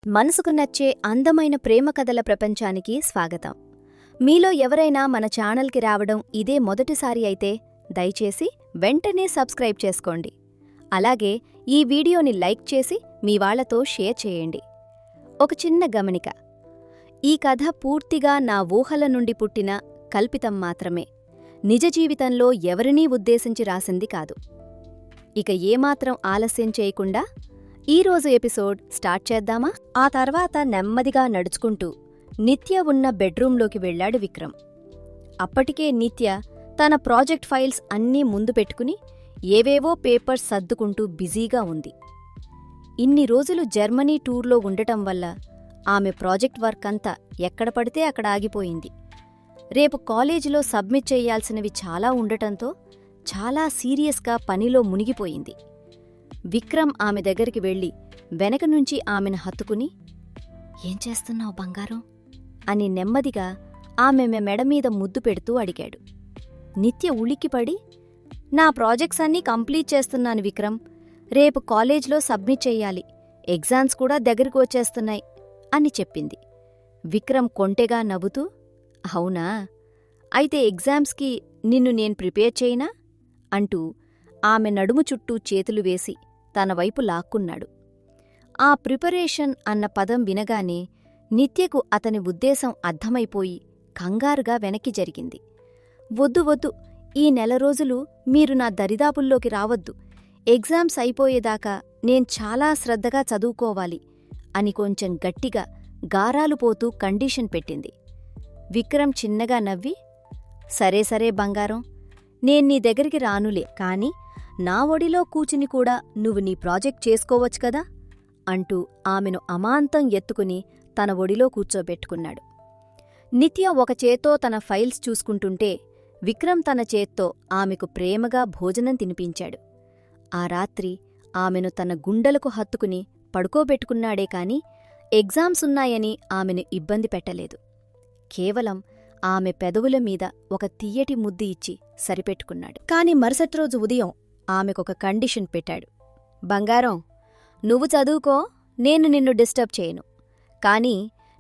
మనసుకు నచ్చే అందమైన ప్రేమ కథల ప్రపంచానికి స్వాగతం. మీలో ఎవరైనా మన ఛానల్కి రావడం ఇదే మొదటిసారి అయితే దయచేసి వెంటనే సబ్స్క్రైబ్ చేసుకోండి. అలాగే ఈ వీడియోని లైక్ చేసి మీ వాళ్లతో షేర్ చేయండి. ఒక చిన్న గమనిక, ఈ కథ పూర్తిగా నా ఊహల నుండి పుట్టిన కల్పితం మాత్రమే, నిజ జీవితంలో ఎవరినీ ఉద్దేశించి రాసింది కాదు. ఇక ఏమాత్రం ఆలస్యం చేయకుండా ఈరోజు ఎపిసోడ్ స్టార్ట్ చేద్దామా? ఆ తర్వాత నెమ్మదిగా నడుచుకుంటూ నిత్య ఉన్న బెడ్రూంలోకి వెళ్లాడు విక్రమ్. అప్పటికే నిత్య తన ప్రాజెక్ట్ ఫైల్స్ అన్నీ ముందు పెట్టుకుని ఏవేవో పేపర్స్ సర్దుకుంటూ బిజీగా ఉంది. ఇన్ని రోజులు జర్మనీ టూర్లో ఉండటం వల్ల ఆమె ప్రాజెక్ట్ వర్క్ అంతా ఎక్కడ పడితే అక్కడ ఆగిపోయింది. రేపు కాలేజీలో సబ్మిట్ చేయాల్సినవి చాలా ఉండటంతో చాలా సీరియస్గా పనిలో మునిగిపోయింది. విక్రమ్ ఆమె దగ్గరికి వెళ్లి వెనక నుంచి ఆమెను హత్తుకుని, "ఏం చేస్తున్నావు బంగారం?" అని నెమ్మదిగా ఆమె మెడమీద ముద్దు పెడుతూ అడిగాడు. నిత్య ఉలిక్కిపడి, "నా ప్రాజెక్ట్స్ అన్నీ కంప్లీట్ చేస్తున్నాను విక్రమ్. రేపు కాలేజ్లో సబ్మిట్ చెయ్యాలి. ఎగ్జామ్స్ కూడా దగ్గరకు వచ్చేస్తున్నాయి" అని చెప్పింది. విక్రమ్ కొంటెగా నవ్వుతూ, "అవునా? అయితే ఎగ్జామ్స్కి నిన్ను నేను ప్రిపేర్ చేయనా?" అంటూ ఆమె నడుము చుట్టూ చేతులు వేసి తన వైపు లాక్కున్నాడు. ఆ ప్రిపరేషన్ అన్న పదం వినగానే నిత్యకు అతని ఉద్దేశం అర్థమైపోయి కంగారుగా వెనక్కి జరిగింది. "వద్దు వద్దు, ఈ నెల రోజులు మీరు నా దరిదాపుల్లోకి రావద్దు. ఎగ్జామ్స్ అయిపోయేదాకా నేను చాలా శ్రద్ధగా చదువుకోవాలి" అని కొంచెం గట్టిగా గారాలు పోతూ కండీషన్ పెట్టింది. విక్రమ్ చిన్నగా నవ్వి, "సరే సరే బంగారం, నేన్నీ దగ్గరికి రానులే, కాని నా ఒడిలో కూచుని కూడా నువ్వు నీ ప్రాజెక్ట్ చేసుకోవచ్చు కదా" అంటూ ఆమెను అమాంతం ఎత్తుకుని తన ఒడిలో కూర్చోబెట్టుకున్నాడు. నిత్య ఒక చేత్తో తన ఫైల్స్ చూసుకుంటుంటే విక్రమ్ తన చేత్తో ఆమెకు ప్రేమగా భోజనం తినిపించాడు. ఆ రాత్రి ఆమెను తన గుండెలకు హత్తుకుని పడుకోబెట్టుకున్నాడే కాని ఎగ్జామ్స్ ఉన్నాయని ఆమెను ఇబ్బంది పెట్టలేదు. కేవలం ఆమె పెదవుల మీద ఒక తియ్యటి ముద్దు ఇచ్చి సరిపెట్టుకున్నాడు. కాని మరుసటి రోజు ఉదయం ఆమెకొక కండిషన్ పెట్టాడు. "బంగారం, నువ్వు చదువుకో, నేను నిన్ను డిస్టర్బ్ చేయను. కాని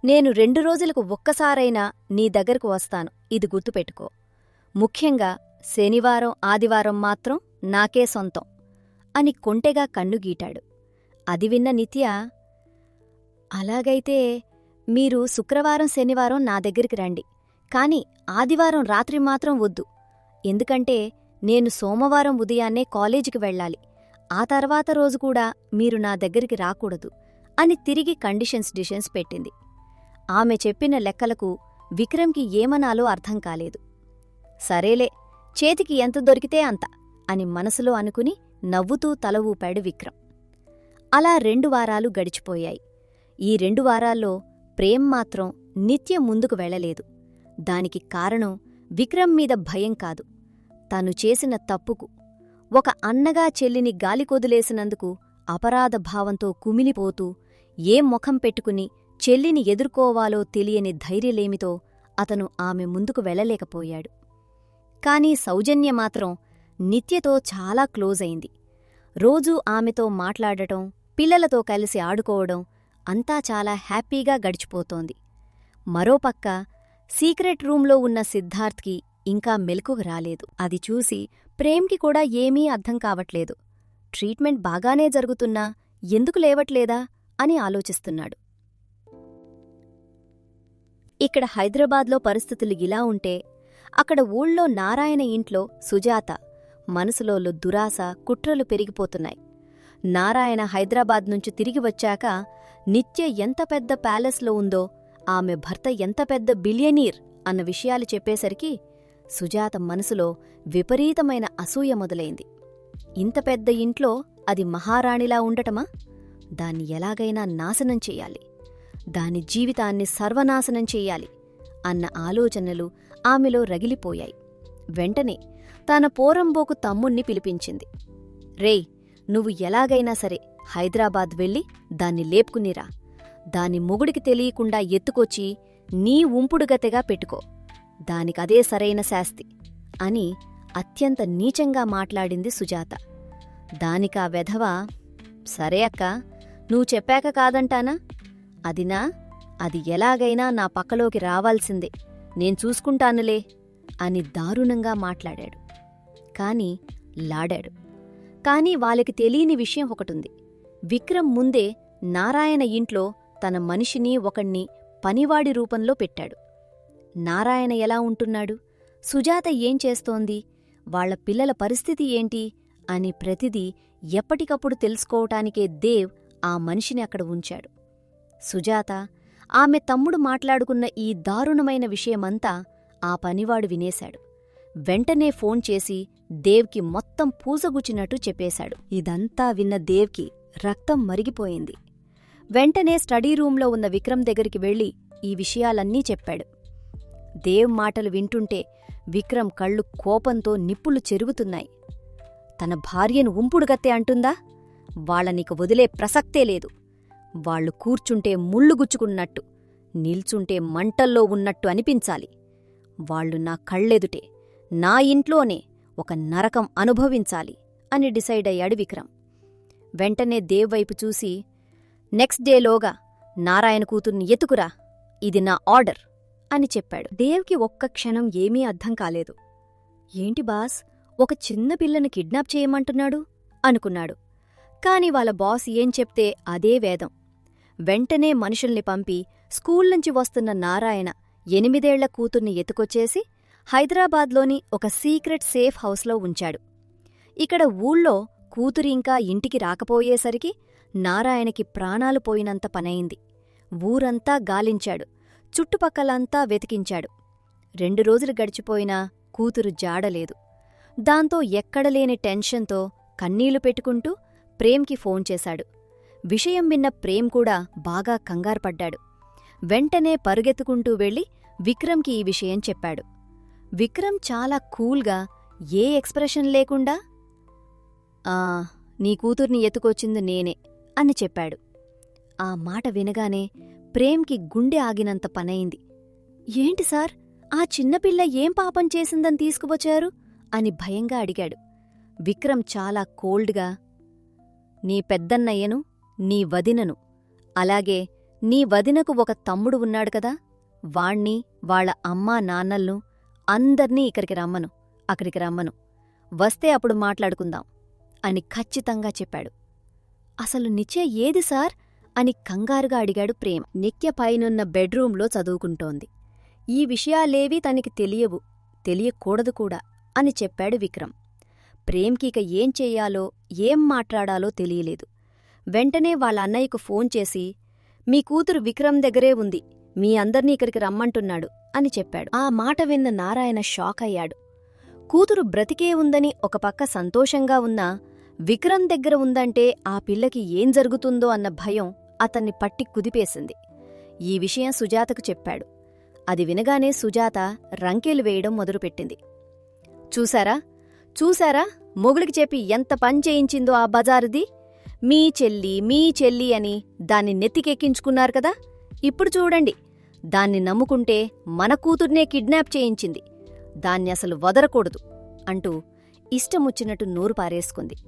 నేను 2 రోజులకు ఒక్కసారైనా నీ దగ్గరకు వస్తాను, ఇది గుర్తుపెట్టుకో. ముఖ్యంగా శనివారం ఆదివారం మాత్రం నాకే సొంతం" అని కొంటెగా కన్నుగీటాడు. అది విన్న నిత్య, "అలాగైతే మీరు శుక్రవారం శనివారం నా దగ్గరికి రండి, కాని ఆదివారం రాత్రి మాత్రం వద్దు. ఎందుకంటే నేను సోమవారం ఉదయాన్నే కాలేజీకి వెళ్ళాలి. ఆ తర్వాత రోజు కూడా మీరు నా దగ్గరికి రాకూడదు" అని తిరిగి కండిషన్స్ పెట్టింది. ఆమె చెప్పిన లెక్కలకు విక్రమ్కి ఏమనాలో అర్థం కాలేదు. "సరేలే, చేతికి ఎంత దొరికితే అంత" అని మనసులో అనుకుని నవ్వుతూ తల ఊపాడు విక్రమ్. అలా 2 వారాలు గడిచిపోయాయి. ఈ 2 వారాల్లో ప్రేమ్ మాత్రం నిత్య ముందుకు వెళ్లలేదు. దానికి కారణం విక్రమ్ మీద భయం కాదు, తను చేసిన తప్పుకు, ఒక అన్నగా చెల్లిని గాలికొదిలేసినందుకు అపరాధ భావంతో కుమిలిపోతూ ఏం ముఖం పెట్టుకుని చెల్లిని ఎదుర్కోవాలో తెలియని ధైర్యలేమితో అతను ఆమె ముందుకు వెళ్లలేకపోయాడు. కాని సౌజన్య మాత్రం నిత్యతో చాలా క్లోజ్ అయింది. రోజూ ఆమెతో మాట్లాడటం, పిల్లలతో కలిసి ఆడుకోవడం అంతా చాలా హ్యాపీగా గడిచిపోతోంది. మరోపక్క సీక్రెట్ రూంలో ఉన్న సిద్ధార్థ్కి ఇంకా మెలకువ రాలేదు. అది చూసి ప్రేమ్కి కూడా ఏమీ అర్థం కావట్లేదు. ట్రీట్మెంట్ బాగానే జరుగుతున్నా ఎందుకు లేవట్లేదా అని ఆలోచిస్తున్నాడు. ఇక్కడ హైదరాబాద్లో పరిస్థితులు ఇలా ఉంటే, అక్కడ ఊళ్ళో నారాయణ ఇంట్లో సుజాత మనసులో దురాశ, కుట్రలు పెరిగిపోతున్నాయి. నారాయణ హైదరాబాద్ నుంచి తిరిగి వచ్చాక నిత్య ఎంత పెద్ద ప్యాలెస్లో ఉందో, ఆమె భర్త ఎంత పెద్ద బిలియనీర్ అన్న విషయాలు చెప్పేసరికి సుజాత మనసులో విపరీతమైన అసూయ మొదలైంది. ఇంత పెద్ద ఇంట్లో అది మహారాణిలా ఉండటమా? దాన్ని ఎలాగైనా నాశనం చెయ్యాలి, దాని జీవితాన్ని సర్వనాశనం చెయ్యాలి అన్న ఆలోచనలు ఆమెలో రగిలిపోయాయి. వెంటనే తన పోరంబోకు తమ్ముణ్ణి పిలిపించింది. "రేయ్, నువ్వు ఎలాగైనా సరే హైదరాబాద్ వెళ్ళి దాన్ని లేపుకునిరా. దాని మొగుడికి తెలియకుండా ఎత్తుకొచ్చి నీ ఉంపుడుగతెగా పెట్టుకో. దానికదే సరైన శాస్తి" అని అత్యంత నీచంగా మాట్లాడింది సుజాత. దానికా వెధవ, "సరే అక్క, నువ్వు చెప్పాక కాదంటానా? అదినా అది ఎలాగైనా నా పక్కలోకి రావాల్సిందే, నేను చూసుకుంటానులే అని దారుణంగా మాట్లాడాడు. కాని లాడాడు. కాని వాళ్ళకి తెలియని విషయం ఒకటుంది. విక్రమ్ ముందే నారాయణ ఇంట్లో తన మనిషిని ఒకణ్ణి పనివాడి రూపంలో పెట్టాడు. నారాయణ ఎలా ఉంటున్నాడు, సుజాత ఏం చేస్తోంది, వాళ్ల పిల్లల పరిస్థితి ఏంటి అని ప్రతిదీ ఎప్పటికప్పుడు తెలుసుకోవటానికే దేవ్ ఆ మనిషిని అక్కడ ఉంచాడు. సుజాత, ఆమె తమ్ముడు మాట్లాడుకున్న ఈ దారుణమైన విషయమంతా ఆ పనివాడు వినేశాడు. వెంటనే ఫోన్ చేసి దేవ్కి మొత్తం పూసగుచ్చినట్టు చెప్పేశాడు. ఇదంతా విన్న దేవ్కి రక్తం మరిగిపోయింది. వెంటనే స్టడీ రూంలో ఉన్న విక్రమ్ దగ్గరికి వెళ్లి ఈ విషయాలన్నీ చెప్పాడు. దేవ్ మాటలు వింటుంటే విక్రమ్ కళ్ళు కోపంతో నిప్పులు చెరుగుతున్నాయి. తన భార్యను ఉంపుడుగత్తె అంటుందా? వాళ్ళనిక వదిలే ప్రసక్తే లేదు. వాళ్లు కూర్చుంటే ముళ్ళు గుచ్చుకున్నట్టు, నిల్చుంటే మంటల్లో ఉన్నట్టు అనిపించాలి. వాళ్లు నా కళ్ళెదుటే, నా ఇంట్లోనే ఒక నరకం అనుభవించాలి అని డిసైడ్ అయ్యాడు విక్రమ్. వెంటనే దేవ్ వైపు చూసి, నెక్స్ట్ డేలోగా నారాయణ కూతుర్ని ఎతుకురా, ఇది నా ఆర్డర్ అని చెప్పాడు. దేవ్కి ఒక్క క్షణం ఏమీ అర్థం కాలేదు. ఏంటి బాస్, ఒక చిన్న పిల్లని కిడ్నాప్ చేయమంటున్నాడు అనుకున్నాడు. కాని వాళ్ళ బాస్ ఏం చెప్తే అదే వేదం. వెంటనే మనుషుల్ని పంపి స్కూల్నుంచి వస్తున్న నారాయణ 8 ఏళ్ల కూతుర్ని ఎత్తుకొచ్చేసి హైదరాబాద్లోని ఒక సీక్రెట్ సేఫ్ హౌస్లో ఉంచాడు. ఇక్కడ ఊళ్ళో కూతురింకా ఇంటికి రాకపోయేసరికి నారాయణకి ప్రాణాలు పోయినంత పనయింది. ఊరంతా గాలించాడు, చుట్టుపక్కలంతా వెతికించాడు. 2 రోజులు గడిచిపోయినా కూతురు జాడలేదు. దాంతో ఎక్కడలేని టెన్షన్తో కన్నీళ్లు పెట్టుకుంటూ ప్రేమ్కి ఫోన్ చేశాడు. విషయం విన్న ప్రేమ్ కూడా బాగా కంగారుపడ్డాడు. వెంటనే పరుగెత్తుకుంటూ వెళ్లి విక్రమ్కి ఈ విషయం చెప్పాడు. విక్రమ్ చాలా కూల్గా, ఏ ఎక్స్ప్రెషన్ లేకుండా, నీ కూతుర్ని ఎత్తుకొచ్చింది నేనే అని చెప్పాడు. ఆ మాట వినగానే ప్రేమ్కి గుండె ఆగినంత పనయింది. ఏంటి సార్, ఆ చిన్నపిల్ల ఏం పాపం చేసిందని తీసుకువచ్చారు అని భయంగా అడిగాడు. విక్రమ్ చాలా కోల్డ్గా, నీ పెద్దన్నయ్యను, నీ వదినను, అలాగే నీ వదినకు ఒక తమ్ముడు ఉన్నాడు కదా, వాణ్ణి, వాళ్ళ అమ్మా నాన్నల్ను అందర్నీ అక్కడికి రమ్మను, వస్తే అప్పుడు మాట్లాడుకుందాం అని ఖచ్చితంగా చెప్పాడు. అసలు నిత్య ఏది సార్ అని కంగారుగా అడిగాడు ప్రేమ్. నిత్య పైనున్న బెడ్రూంలో చదువుకుంటోంది. ఈ విషయాలేవీ తనకి తెలియకూడదు కూడా అని చెప్పాడు విక్రమ్. ప్రేమ్కిక ఏం చెయ్యాలో, ఏం మాట్లాడాలో తెలియలేదు. వెంటనే వాళ్ళ అన్నయ్యకు ఫోన్ చేసి, మీ కూతురు విక్రమ్ దగ్గరే ఉంది, మీ అందర్నీ ఇక్కడికి రమ్మంటున్నాడు అని చెప్పాడు. ఆ మాట విన్న నారాయణ షాక్ అయ్యాడు. కూతురు బ్రతికే ఉందని ఒక పక్క సంతోషంగా ఉన్నా, విక్రమ్ దగ్గర ఉందంటే ఆ పిల్లకి ఏం జరుగుతుందో అన్న భయం అతన్ని పట్టి కుదిపేసింది. ఈ విషయం సుజాతకు చెప్పాడు. అది వినగానే సుజాత రంకెలు వేయడం మొదలుపెట్టింది. చూశారా మొగుడికి చెప్పి ఎంత పని చేయించిందో ఆ బజారుది, మీ చెల్లి అని దాన్ని నెత్తికెక్కించుకున్నారు కదా, ఇప్పుడు చూడండి, దాన్ని నమ్ముకుంటే మన కూతుర్నే కిడ్నాప్ చేయించింది, దాన్ని అసలు వదలకూడదు అంటూ ఇష్టమొచ్చినట్టు నోరు పారేసుకుంది.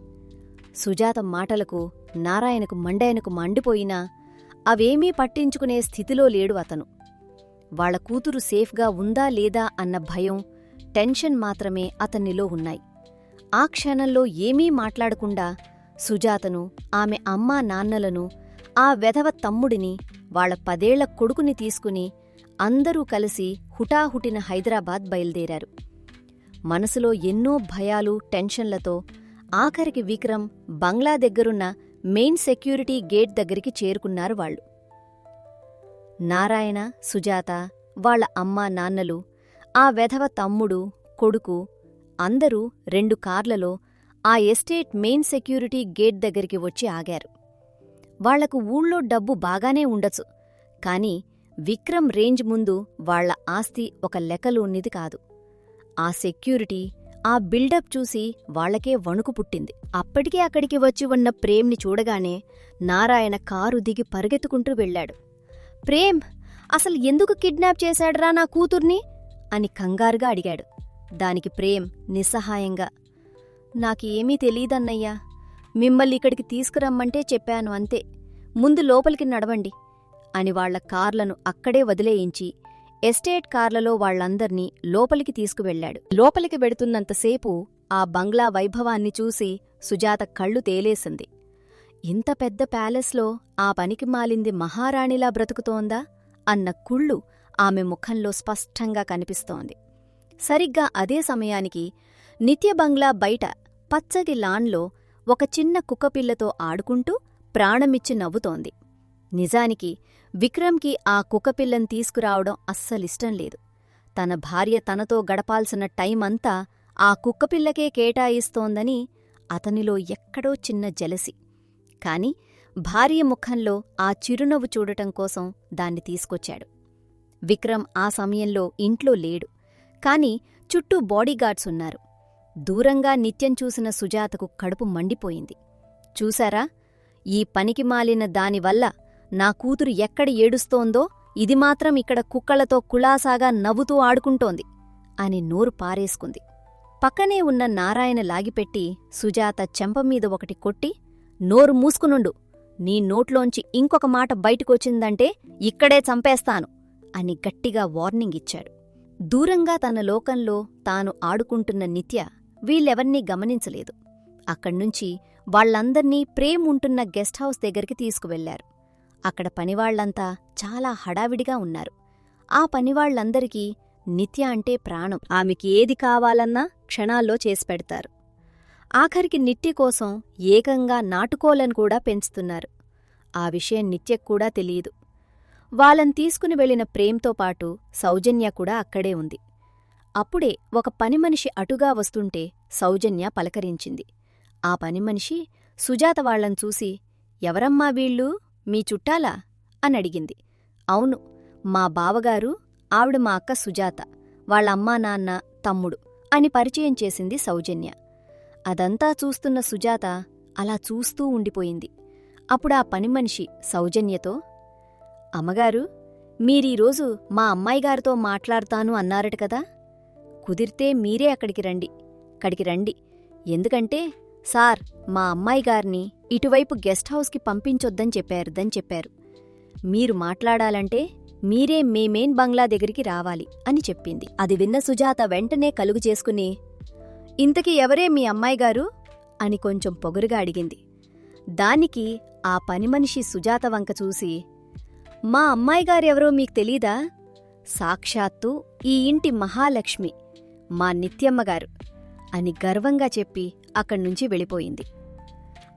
సుజాత మాటలకు నారాయణకు మండిపోయినా అవేమీ పట్టించుకునే స్థితిలో లేడు అతను. వాళ్ల కూతురు సేఫ్గా ఉందా లేదా అన్న భయం, టెన్షన్ మాత్రమే అతనిలో ఉన్నాయి. ఆ క్షణంలో ఏమీ మాట్లాడకుండా సుజాతను, ఆమె అమ్మా నాన్నలను, ఆ వెధవ తమ్ముడిని, వాళ్ల 10 ఏళ్ల కొడుకుని తీసుకుని అందరూ కలిసి హుటాహుటిన హైదరాబాద్ బయలుదేరారు. మనసులో ఎన్నో భయాలు, టెన్షన్లతో ఆఖరికి విక్రమ్ బంగ్లా దగ్గరున్న మెయిన్ సెక్యూరిటీ గేట్ దగ్గరికి చేరుకున్నారు వాళ్ళు. నారాయణ, సుజాత, వాళ్ల అమ్మా నాన్నలు, ఆ వెధవ తమ్ముడు, కొడుకు అందరూ 2 కార్లలో ఆ ఎస్టేట్ మెయిన్ సెక్యూరిటీ గేట్ దగ్గరికి వచ్చి ఆగారు. వాళ్లకు ఊళ్ళో డబ్బు బాగానే ఉండొచ్చు, కాని విక్రమ్ రేంజ్ ముందు వాళ్ల ఆస్తి ఒక లెక్కలోనిది కాదు. ఆ సెక్యూరిటీ, ఆ బిల్డప్ చూసి వాళ్లకే వణుకు పుట్టింది. అప్పటికే అక్కడికి వచ్చి ఉన్న ప్రేమ్ని చూడగానే నారాయణ కారు దిగి పరిగెత్తుకుంటూ వెళ్లాడు. ప్రేమ్, అసలు ఎందుకు కిడ్నాప్ చేశాడ్రా నా కూతుర్ని అని కంగారుగా అడిగాడు. దానికి ప్రేమ్ నిస్సహాయంగా, నాకేమీ తెలీదన్నయ్యా, మిమ్మల్ని ఇక్కడికి తీసుకురమ్మంటే చెప్పాను అంతే, ముందు లోపలికి నడవండి అని వాళ్ల కార్లను అక్కడే వదిలేయించి ఎస్టేట్ కార్లలో వాళ్లందర్నీ లోపలికి తీసుకువెళ్లాడు. లోపలికి వెడుతున్నంతసేపు ఆ బంగ్లా వైభవాన్ని చూసి సుజాత కళ్ళు తేలేసింది. ఇంత పెద్ద ప్యాలెస్లో ఆ పనికిమాలింది మహారాణిలా బ్రతుకుతోందా అన్న కుళ్ళు ఆమె ముఖంలో స్పష్టంగా కనిపిస్తోంది. సరిగ్గా అదే సమయానికి నిత్య బంగ్లా బయట పచ్చటి లాన్లో ఒక చిన్న కుక్కపిల్లతో ఆడుకుంటూ ప్రాణమిచ్చి నవ్వుతోంది. నిజానికి విక్రమ్కి ఆ కుక్కపిల్లని తీసుకురావడం అస్సలిష్టం లేదు. తన భార్య తనతో గడపాల్సిన టైమంతా ఆ కుక్కపిల్లకే కేటాయిస్తోందని అతనిలో ఎక్కడో చిన్న జెలసి. కాని భార్య ముఖంలో ఆ చిరునవ్వు చూడటం కోసం దాన్ని తీసుకొచ్చాడు. విక్రమ్ ఆ సమయంలో ఇంట్లో లేడు. కాని చుట్టూ బాడీగార్డ్స్ ఉన్నారు. దూరంగా నిత్యం చూసిన సుజాతకు కడుపు మండిపోయింది. చూశారా, ఈ పనికిమాలిన దానివల్ల నా కూతురు ఎక్కడ ఏడుస్తోందో ఇది మాత్రం ఇక్కడ కుక్కలతో కులాసాగా నవ్వుతూ ఆడుకుంటోంది అని నోరు పారేసుకుంది. పక్కనే ఉన్న నారాయణ లాగిపెట్టి సుజాత చెంపమీద ఒకటి కొట్టి, నోరు మూసుకునుండు, నీ నోట్లోంచి ఇంకొక మాట బయటకొచ్చిందంటే ఇక్కడే చంపేస్తాను అని గట్టిగా వార్నింగ్ ఇచ్చాడు. దూరంగా తన లోకంలో తాను ఆడుకుంటున్న నిత్య వీళ్ళెవర్నీ గమనించలేదు. అక్కడ్నుంచి వాళ్లందర్నీ ప్రేమ్ ఉంటున్న గెస్ట్ హౌస్ దగ్గరికి తీసుకువెళ్లారు. అక్కడ పనివాళ్లంతా చాలా హడావిడిగా ఉన్నారు. ఆ పనివాళ్లందరికీ నిత్య అంటే ప్రాణం. ఆమెకి ఏది కావాలన్నా క్షణాల్లో చేసిపెడతారు. ఆఖరికి నిత్య కోసం ఏకంగా నాటుకోలను కూడా పెంచుతున్నారు. ఆ విషయం నిత్యక్కూడా తెలియదు. వాళ్ళని తీసుకుని వెళ్లిన ప్రేమ్తో పాటు సౌజన్య కూడా అక్కడే ఉంది. అప్పుడే ఒక పనిమనిషి అటుగా వస్తుంటే సౌజన్య పలకరించింది. ఆ పనిమనిషి సుజాత వాళ్లను చూసి, ఎవరమ్మా వీళ్ళు, మీ చుట్టాలా అనడిగింది. అవును, మా బావగారు, ఆవిడ మా అక్క సుజాత, వాళ్ళ అమ్మా నాన్న, తమ్ముడు అని పరిచయం చేసింది సౌజన్య. అదంతా చూస్తున్న సుజాత అలా చూస్తూ ఉండిపోయింది. అప్పుడా పనిమనిషి సౌజన్యతో, అమ్మగారు, మీరీరోజు మా అమ్మాయిగారితో మాట్లాడతాను అన్నారట కదా, కుదిరితే మీరే అక్కడికి రండి. ఎందుకంటే సార్ మా అమ్మాయిగారిని ఇటువైపు గెస్ట్ హౌస్కి పంపించొద్దని చెప్పారు. మీరు మాట్లాడాలంటే మీరే మేమేన్ బంగ్లా దగ్గరికి రావాలి అని చెప్పింది. అది విన్న సుజాత వెంటనే కలుగు చేసుకుని, ఇంతకీ ఎవరే మీ అమ్మాయిగారు అని కొంచెం పొగరుగా అడిగింది. దానికి ఆ పనిమనిషి సుజాత వంక చూసి, మా అమ్మాయిగారెవరో మీకు తెలీదా? సాక్షాత్తు ఈ ఇంటి మహాలక్ష్మి, మా నిత్యమ్మగారు అని గర్వంగా చెప్పి అక్కడ్నుంచి వెళ్ళిపోయింది.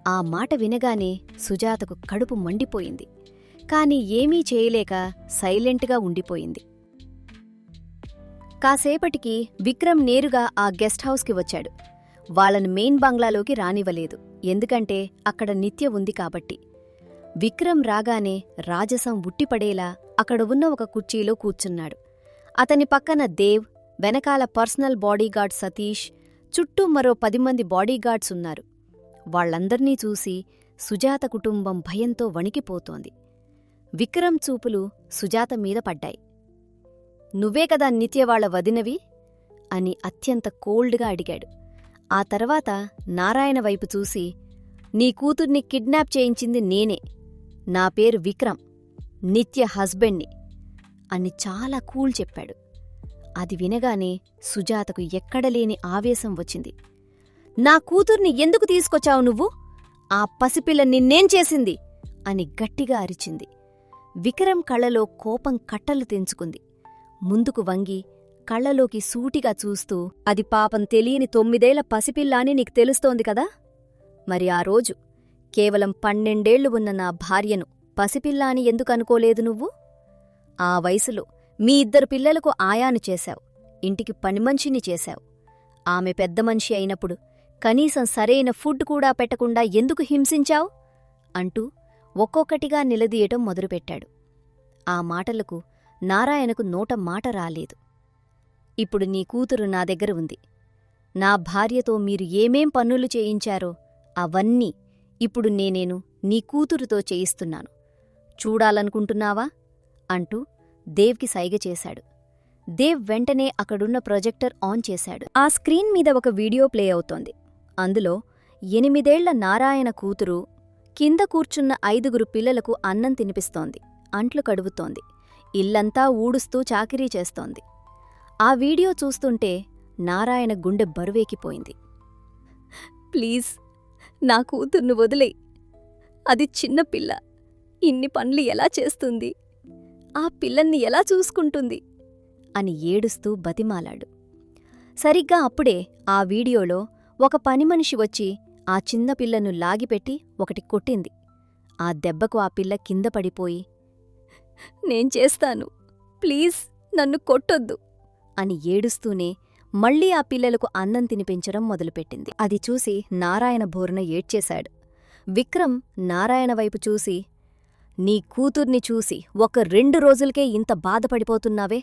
ఆ మాట వినగానే సుజాతకు కడుపు మండిపోయింది. కాని ఏమీ చేయలేక సైలెంట్గా ఉండిపోయింది. కాసేపటికి విక్రమ్ నేరుగా ఆ గెస్ట్ హౌస్కి వచ్చాడు. వాళ్ళను మెయిన్ బంగ్లాలోకి రానివ్వలేదు, ఎందుకంటే అక్కడ నిత్య ఉంది కాబట్టి. విక్రమ్ రాగానే రాజసం ఉట్టిపడేలా అక్కడ ఉన్న ఒక కుర్చీలో కూర్చున్నాడు. అతని పక్కన దేవ్, వెనకాల పర్సనల్ బాడీగార్డ్ సతీష్, చుట్టూ మరో 10 మంది బాడీగార్డ్స్ ఉన్నారు. వాళ్లందర్నీ చూసి సుజాత కుటుంబం భయంతో వణికిపోతోంది. విక్రమ్ చూపులు సుజాత మీద పడ్డాయి. నువ్వే కదా నిత్యవాళ్ల వదినవి అని అత్యంత కోల్డ్గా అడిగాడు. ఆ తర్వాత నారాయణ వైపు చూసి, నీ కూతుర్ని కిడ్నాప్ చేయించింది నేనే, నా పేరు విక్రమ్, నిత్య హస్బెండ్ని అని చాలా కూల్ చెప్పాడు. అది వినగానే సుజాతకు ఎక్కడలేని ఆవేశం వచ్చింది. నా కూతుర్ని ఎందుకు తీసుకొచ్చావు నువ్వు? ఆ పసిపిల్ల నిన్నేం చేసింది అని గట్టిగా అరిచింది. విక్రమ్ కళ్ళలో కోపం కట్టలు తెంచుకుంది. ముందుకు వంగి కళ్ళలోకి సూటిగా చూస్తూ, అది పాపం తెలియని 9 ఏళ్ల పసిపిల్ల అని నీకు తెలుస్తోంది కదా? మరి ఆ రోజు కేవలం 12 ఏళ్లు ఉన్న నా భార్యను పసిపిల్ల అని ఎందుకనుకోలేదు నువ్వు? ఆ వయసులో మీ 2 పిల్లలకు ఆయాను చేశావు, ఇంటికి పనిమనిషిని చేశావు. ఆమె పెద్ద మనిషి అయినప్పుడు కనీసం సరైన ఫుడ్ కూడా పెట్టకుండా ఎందుకు హింసించావు అంటూ ఒక్కొక్కటిగా నిలదీయటం మొదలుపెట్టాడు. ఆ మాటలకు నారాయణకు నోట మాట రాలేదు. ఇప్పుడు నీ కూతురు నా దగ్గర ఉంది. నా భార్యతో మీరు ఏమేం పనులు చేయించారో అవన్నీ ఇప్పుడు నేను నీ కూతురుతో చేయిస్తున్నాను. చూడాలనుకుంటున్నావా అంటూ దేవ్కి సైగ చేశాడు. దేవ్ వెంటనే అక్కడున్న ప్రొజెక్టర్ ఆన్ చేశాడు. ఆ స్క్రీన్ మీద ఒక వీడియో ప్లే అవుతోంది. అందులో 8 ఏళ్ల నారాయణ కూతురు కింద కూర్చున్న 5 పిల్లలకు అన్నం తినిపిస్తోంది. అంట్లు కడుగుతోంది. ఇల్లంతా ఊడుస్తూ చాకిరీ చేస్తోంది. ఆ వీడియో చూస్తుంటే నారాయణ గుండె బరువెక్కిపోయింది. ప్లీజ్, నా కూతుర్ను వదిలేయ్. అది చిన్నపిల్ల. ఇన్ని పనులు ఎలా చేస్తుంది? ఆ పిల్లల్ని ఎలా చూసుకుంటుంది? అని ఏడుస్తూ బతిమాలాడు. సరిగ్గా అప్పుడే ఆ వీడియోలో ఒక పనిమనిషి వచ్చి ఆ చిన్నపిల్లను లాగిపెట్టి ఒకటి కొట్టింది. ఆ దెబ్బకు ఆ పిల్ల కింద పడిపోయి, నేను చేస్తాను, ప్లీజ్ నన్ను కొట్టొద్దు అని ఏడుస్తూనే మళ్లీ ఆ పిల్లలకు అన్నం తినిపించడం మొదలుపెట్టింది. అది చూసి నారాయణ బోరున ఏడ్చేశాడు. విక్రమ్ నారాయణ వైపు చూసి, నీ కూతుర్ని చూసి ఒక 2 రోజులకే ఇంత బాధపడిపోతున్నావే?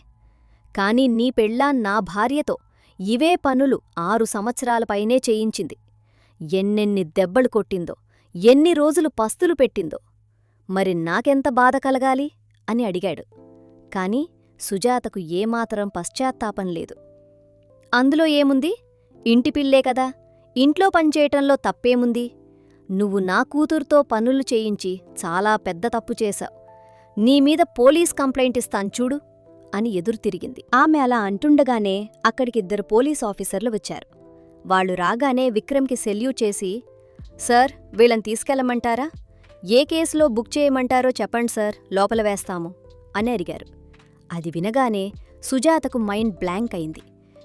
కాని నీ పెళ్ళాం నా భార్యతో ఇవే పనులు 6 సంవత్సరాల పైనే చేయించింది. ఎన్నెన్ని దెబ్బలు కొట్టిందో, ఎన్ని రోజులు పస్తులు పెట్టిందో. మరి నాకెంత బాధ కలగాలి అని అడిగాడు. కాని సుజాతకు ఏమాత్రం పశ్చాత్తాపం లేదు. అందులో ఏముంది? ఇంటిపిల్లే కదా, ఇంట్లో పనిచేయటంలో తప్పేముంది? నువ్వు నా కూతురుతో పనులు చేయించి చాలా పెద్ద తప్పు చేశావు. నీమీద పోలీస్ కంప్లైంట్ ఇస్తాను చూడు అని ఎదురు తిరిగింది. ఆమె అలా అంటుండగానే అక్కడికిద్దరు పోలీస్ ఆఫీసర్లు వచ్చారు. వాళ్లు రాగానే విక్రమ్కి సెల్యూట్ చేసి, సార్, వీళ్ళని తీసుకెళ్లమంటారా? ఏ కేసులో బుక్ చేయమంటారో చెప్పండి సార్, లోపల వేస్తాము అని అడిగారు. అది వినగానే సుజాతకు మైండ్ బ్లాంక్ అయింది.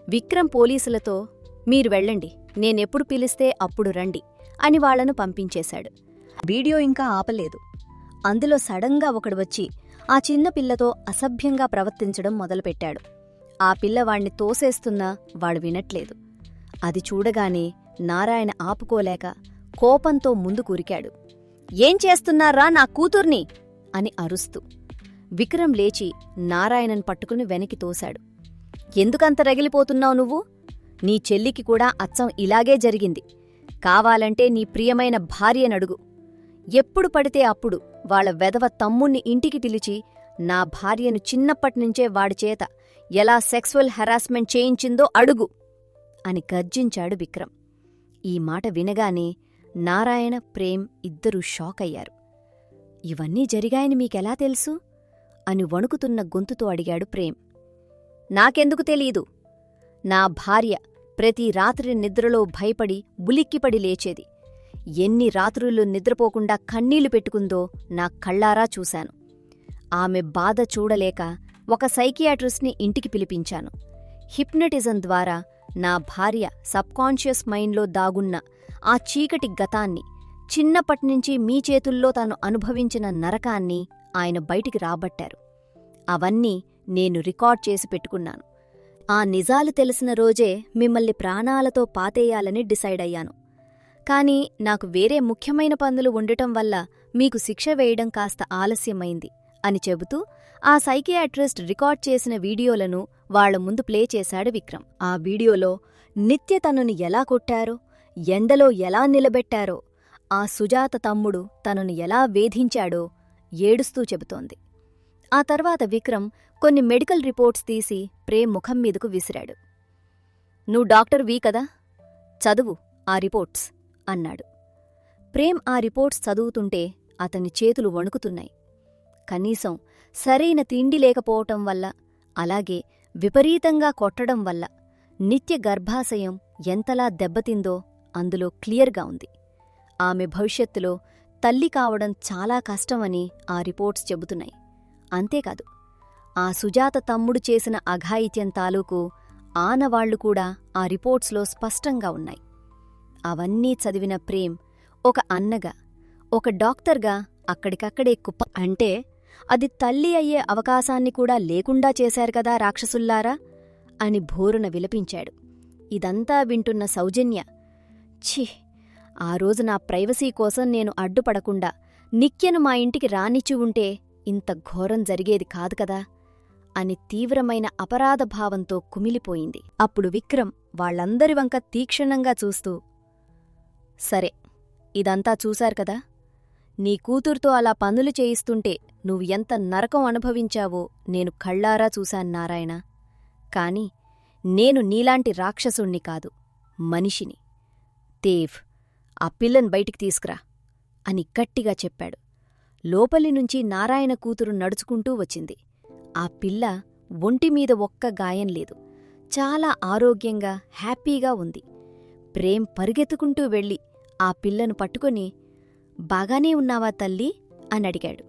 విక్రమ్ పోలీసులతో, మీరు వెళ్ళండి, నేనెప్పుడు పిలిస్తే అప్పుడు రండి అని వాళ్లను పంపించేశాడు. వీడియో ఇంకా ఆపలేదు. అందులో సడన్గా ఒకడు వచ్చి ఆ చిన్నపిల్లతో అసభ్యంగా ప్రవర్తించడం మొదలుపెట్టాడు. ఆ పిల్లవాణ్ణి తోసేస్తున్నా వాడు వినట్లేదు. అది చూడగానే నారాయణ ఆపుకోలేక కోపంతో ముందు కురికాడు. ఏం చేస్తున్నారా నా కూతుర్ని అని అరుస్తూ. విక్రమ్ లేచి నారాయణన్ పట్టుకుని వెనక్కి తోశాడు. ఎందుకంత రగిలిపోతున్నావు నువ్వు? నీ చెల్లికి కూడా అచ్చం ఇలాగే జరిగింది. కావాలంటే నీ ప్రియమైన భార్యనడుగు. ఎప్పుడు పడితే అప్పుడు వాళ్ళ వెధవ తమ్ముణ్ణి ఇంటికి పిలిచి నా భార్యను చిన్నప్పటినుంచే వాడిచేత ఎలా సెక్సువల్ హెరాస్మెంట్ చేయించిందో అడుగు అని గర్జించాడు విక్రమ్. ఈ మాట వినగానే నారాయణ, ప్రేమ్ ఇద్దరూ షాక్ అయ్యారు. ఇవన్నీ జరిగాయని మీకెలా తెలుసు అని వణుకుతున్న గొంతుతో అడిగాడు ప్రేమ్. నాకెందుకు తెలీదు? నా భార్య ప్రతి రాత్రి నిద్రలో భయపడి ఉలిక్కిపడి లేచేది. ఎన్ని రాత్రులు నిద్రపోకుండా కన్నీళ్లు పెట్టుకుందో నా కళ్ళారా చూశాను. ఆమె బాధ చూడలేక ఒక సైకియాట్రిస్ట్ని ఇంటికి పిలిపించాను. హిప్నటిజం ద్వారా నా భార్య సబ్కాన్షియస్ మైండ్లో దాగున్న ఆ చీకటి గతాన్ని, చిన్నప్పటినుంచి మీ చేతుల్లో తాను అనుభవించిన నరకాన్ని ఆయన బయటికి రాబట్టారు. అవన్నీ నేను రికార్డ్ చేసి పెట్టుకున్నాను. ఆ నిజాలు తెలిసిన రోజే మిమ్మల్ని ప్రాణాలతో పాతేయాలని డిసైడ్ అయ్యాను. కాని నాకు వేరే ముఖ్యమైన పనులు ఉండటం వల్ల మీకు శిక్ష వేయడం కాస్త ఆలస్యమైంది అని చెబుతూ ఆ సైకియాట్రిస్ట్ రికార్డ్ చేసిన వీడియోలను వాళ్ల ముందు ప్లే చేశాడు విక్రమ్. ఆ వీడియోలో నిత్య తనను ఎలా కొట్టారో, ఎండలో ఎలా నిలబెట్టారో, ఆ సుజాత తమ్ముడు తనను ఎలా వేధించాడో ఏడుస్తూ చెబుతోంది. ఆ తర్వాత విక్రమ్ కొన్ని మెడికల్ రిపోర్ట్స్ తీసి ప్రేమ్ ముఖం మీదకు విసిరాడు. నువ్వు డాక్టర్వీ కదా, చదువు ఆ రిపోర్ట్స్ అన్నాడు. ప్రేమ్ ఆ రిపోర్ట్స్ చదువుతుంటే అతని చేతులు వణుకుతున్నాయి. కనీసం సరైన తిండి లేకపోవటం వల్ల, అలాగే విపరీతంగా కొట్టడం వల్ల నిత్య గర్భాశయం ఎంతలా దెబ్బతిందో అందులో క్లియర్గా ఉంది. ఆమె భవిష్యత్తులో తల్లి కావడం చాలా కష్టమని ఆ రిపోర్ట్స్ చెబుతున్నాయి. అంతేకాదు, ఆ సుజాత తమ్ముడు చేసిన అఘాయిత్యం తాలూకు ఆనవాళ్లు కూడా ఆ రిపోర్ట్స్లో స్పష్టంగా ఉన్నాయి. అవన్నీ చదివిన ప్రేమ్ ఒక అన్నగా, ఒక డాక్టర్గా అక్కడికక్కడే కుప్ప. అంటే అది తల్లి అయ్యే అవకాశాన్ని కూడా లేకుండా చేశారు కదా రాక్షసుల్లారా అని భోరున విలపించాడు. ఇదంతా వింటున్న సౌజన్య, ఛీ, ఆ రోజు నా ప్రైవసీ కోసం నేను అడ్డుపడకుండా నిత్యను మా ఇంటికి రానిచ్చి ఉంటే ఇంత ఘోరం జరిగేది కాదు కదా అని తీవ్రమైన అపరాధభావంతో కుమిలిపోయింది. అప్పుడు విక్రమ్ వాళ్లందరి వంక తీక్షణంగా చూస్తూ, సరే, ఇదంతా చూశారు కదా, నీ కూతురుతో అలా పనులు చేయిస్తుంటే నువ్వు ఎంత నరకం అనుభవించావో నేను కళ్ళారా చూశాను నారాయణ. కాని నేను నీలాంటి రాక్షసుణ్ణి కాదు, మనిషిని. దేవ్, ఆ పిల్లని బయటికి తీసుకురా అని గట్టిగా చెప్పాడు. లోపలి నుంచి నారాయణ కూతురు నడుచుకుంటూ వచ్చింది. ఆ పిల్ల ఒంటిమీద ఒక్క గాయం లేదు. చాలా ఆరోగ్యంగా హ్యాపీగా ఉంది. ప్రేమ్ పరుగెత్తుకుంటూ వెళ్ళి ఆ పిల్లను పట్టుకుని, బాగానే ఉన్నావా తల్లీ అనడిగాడు.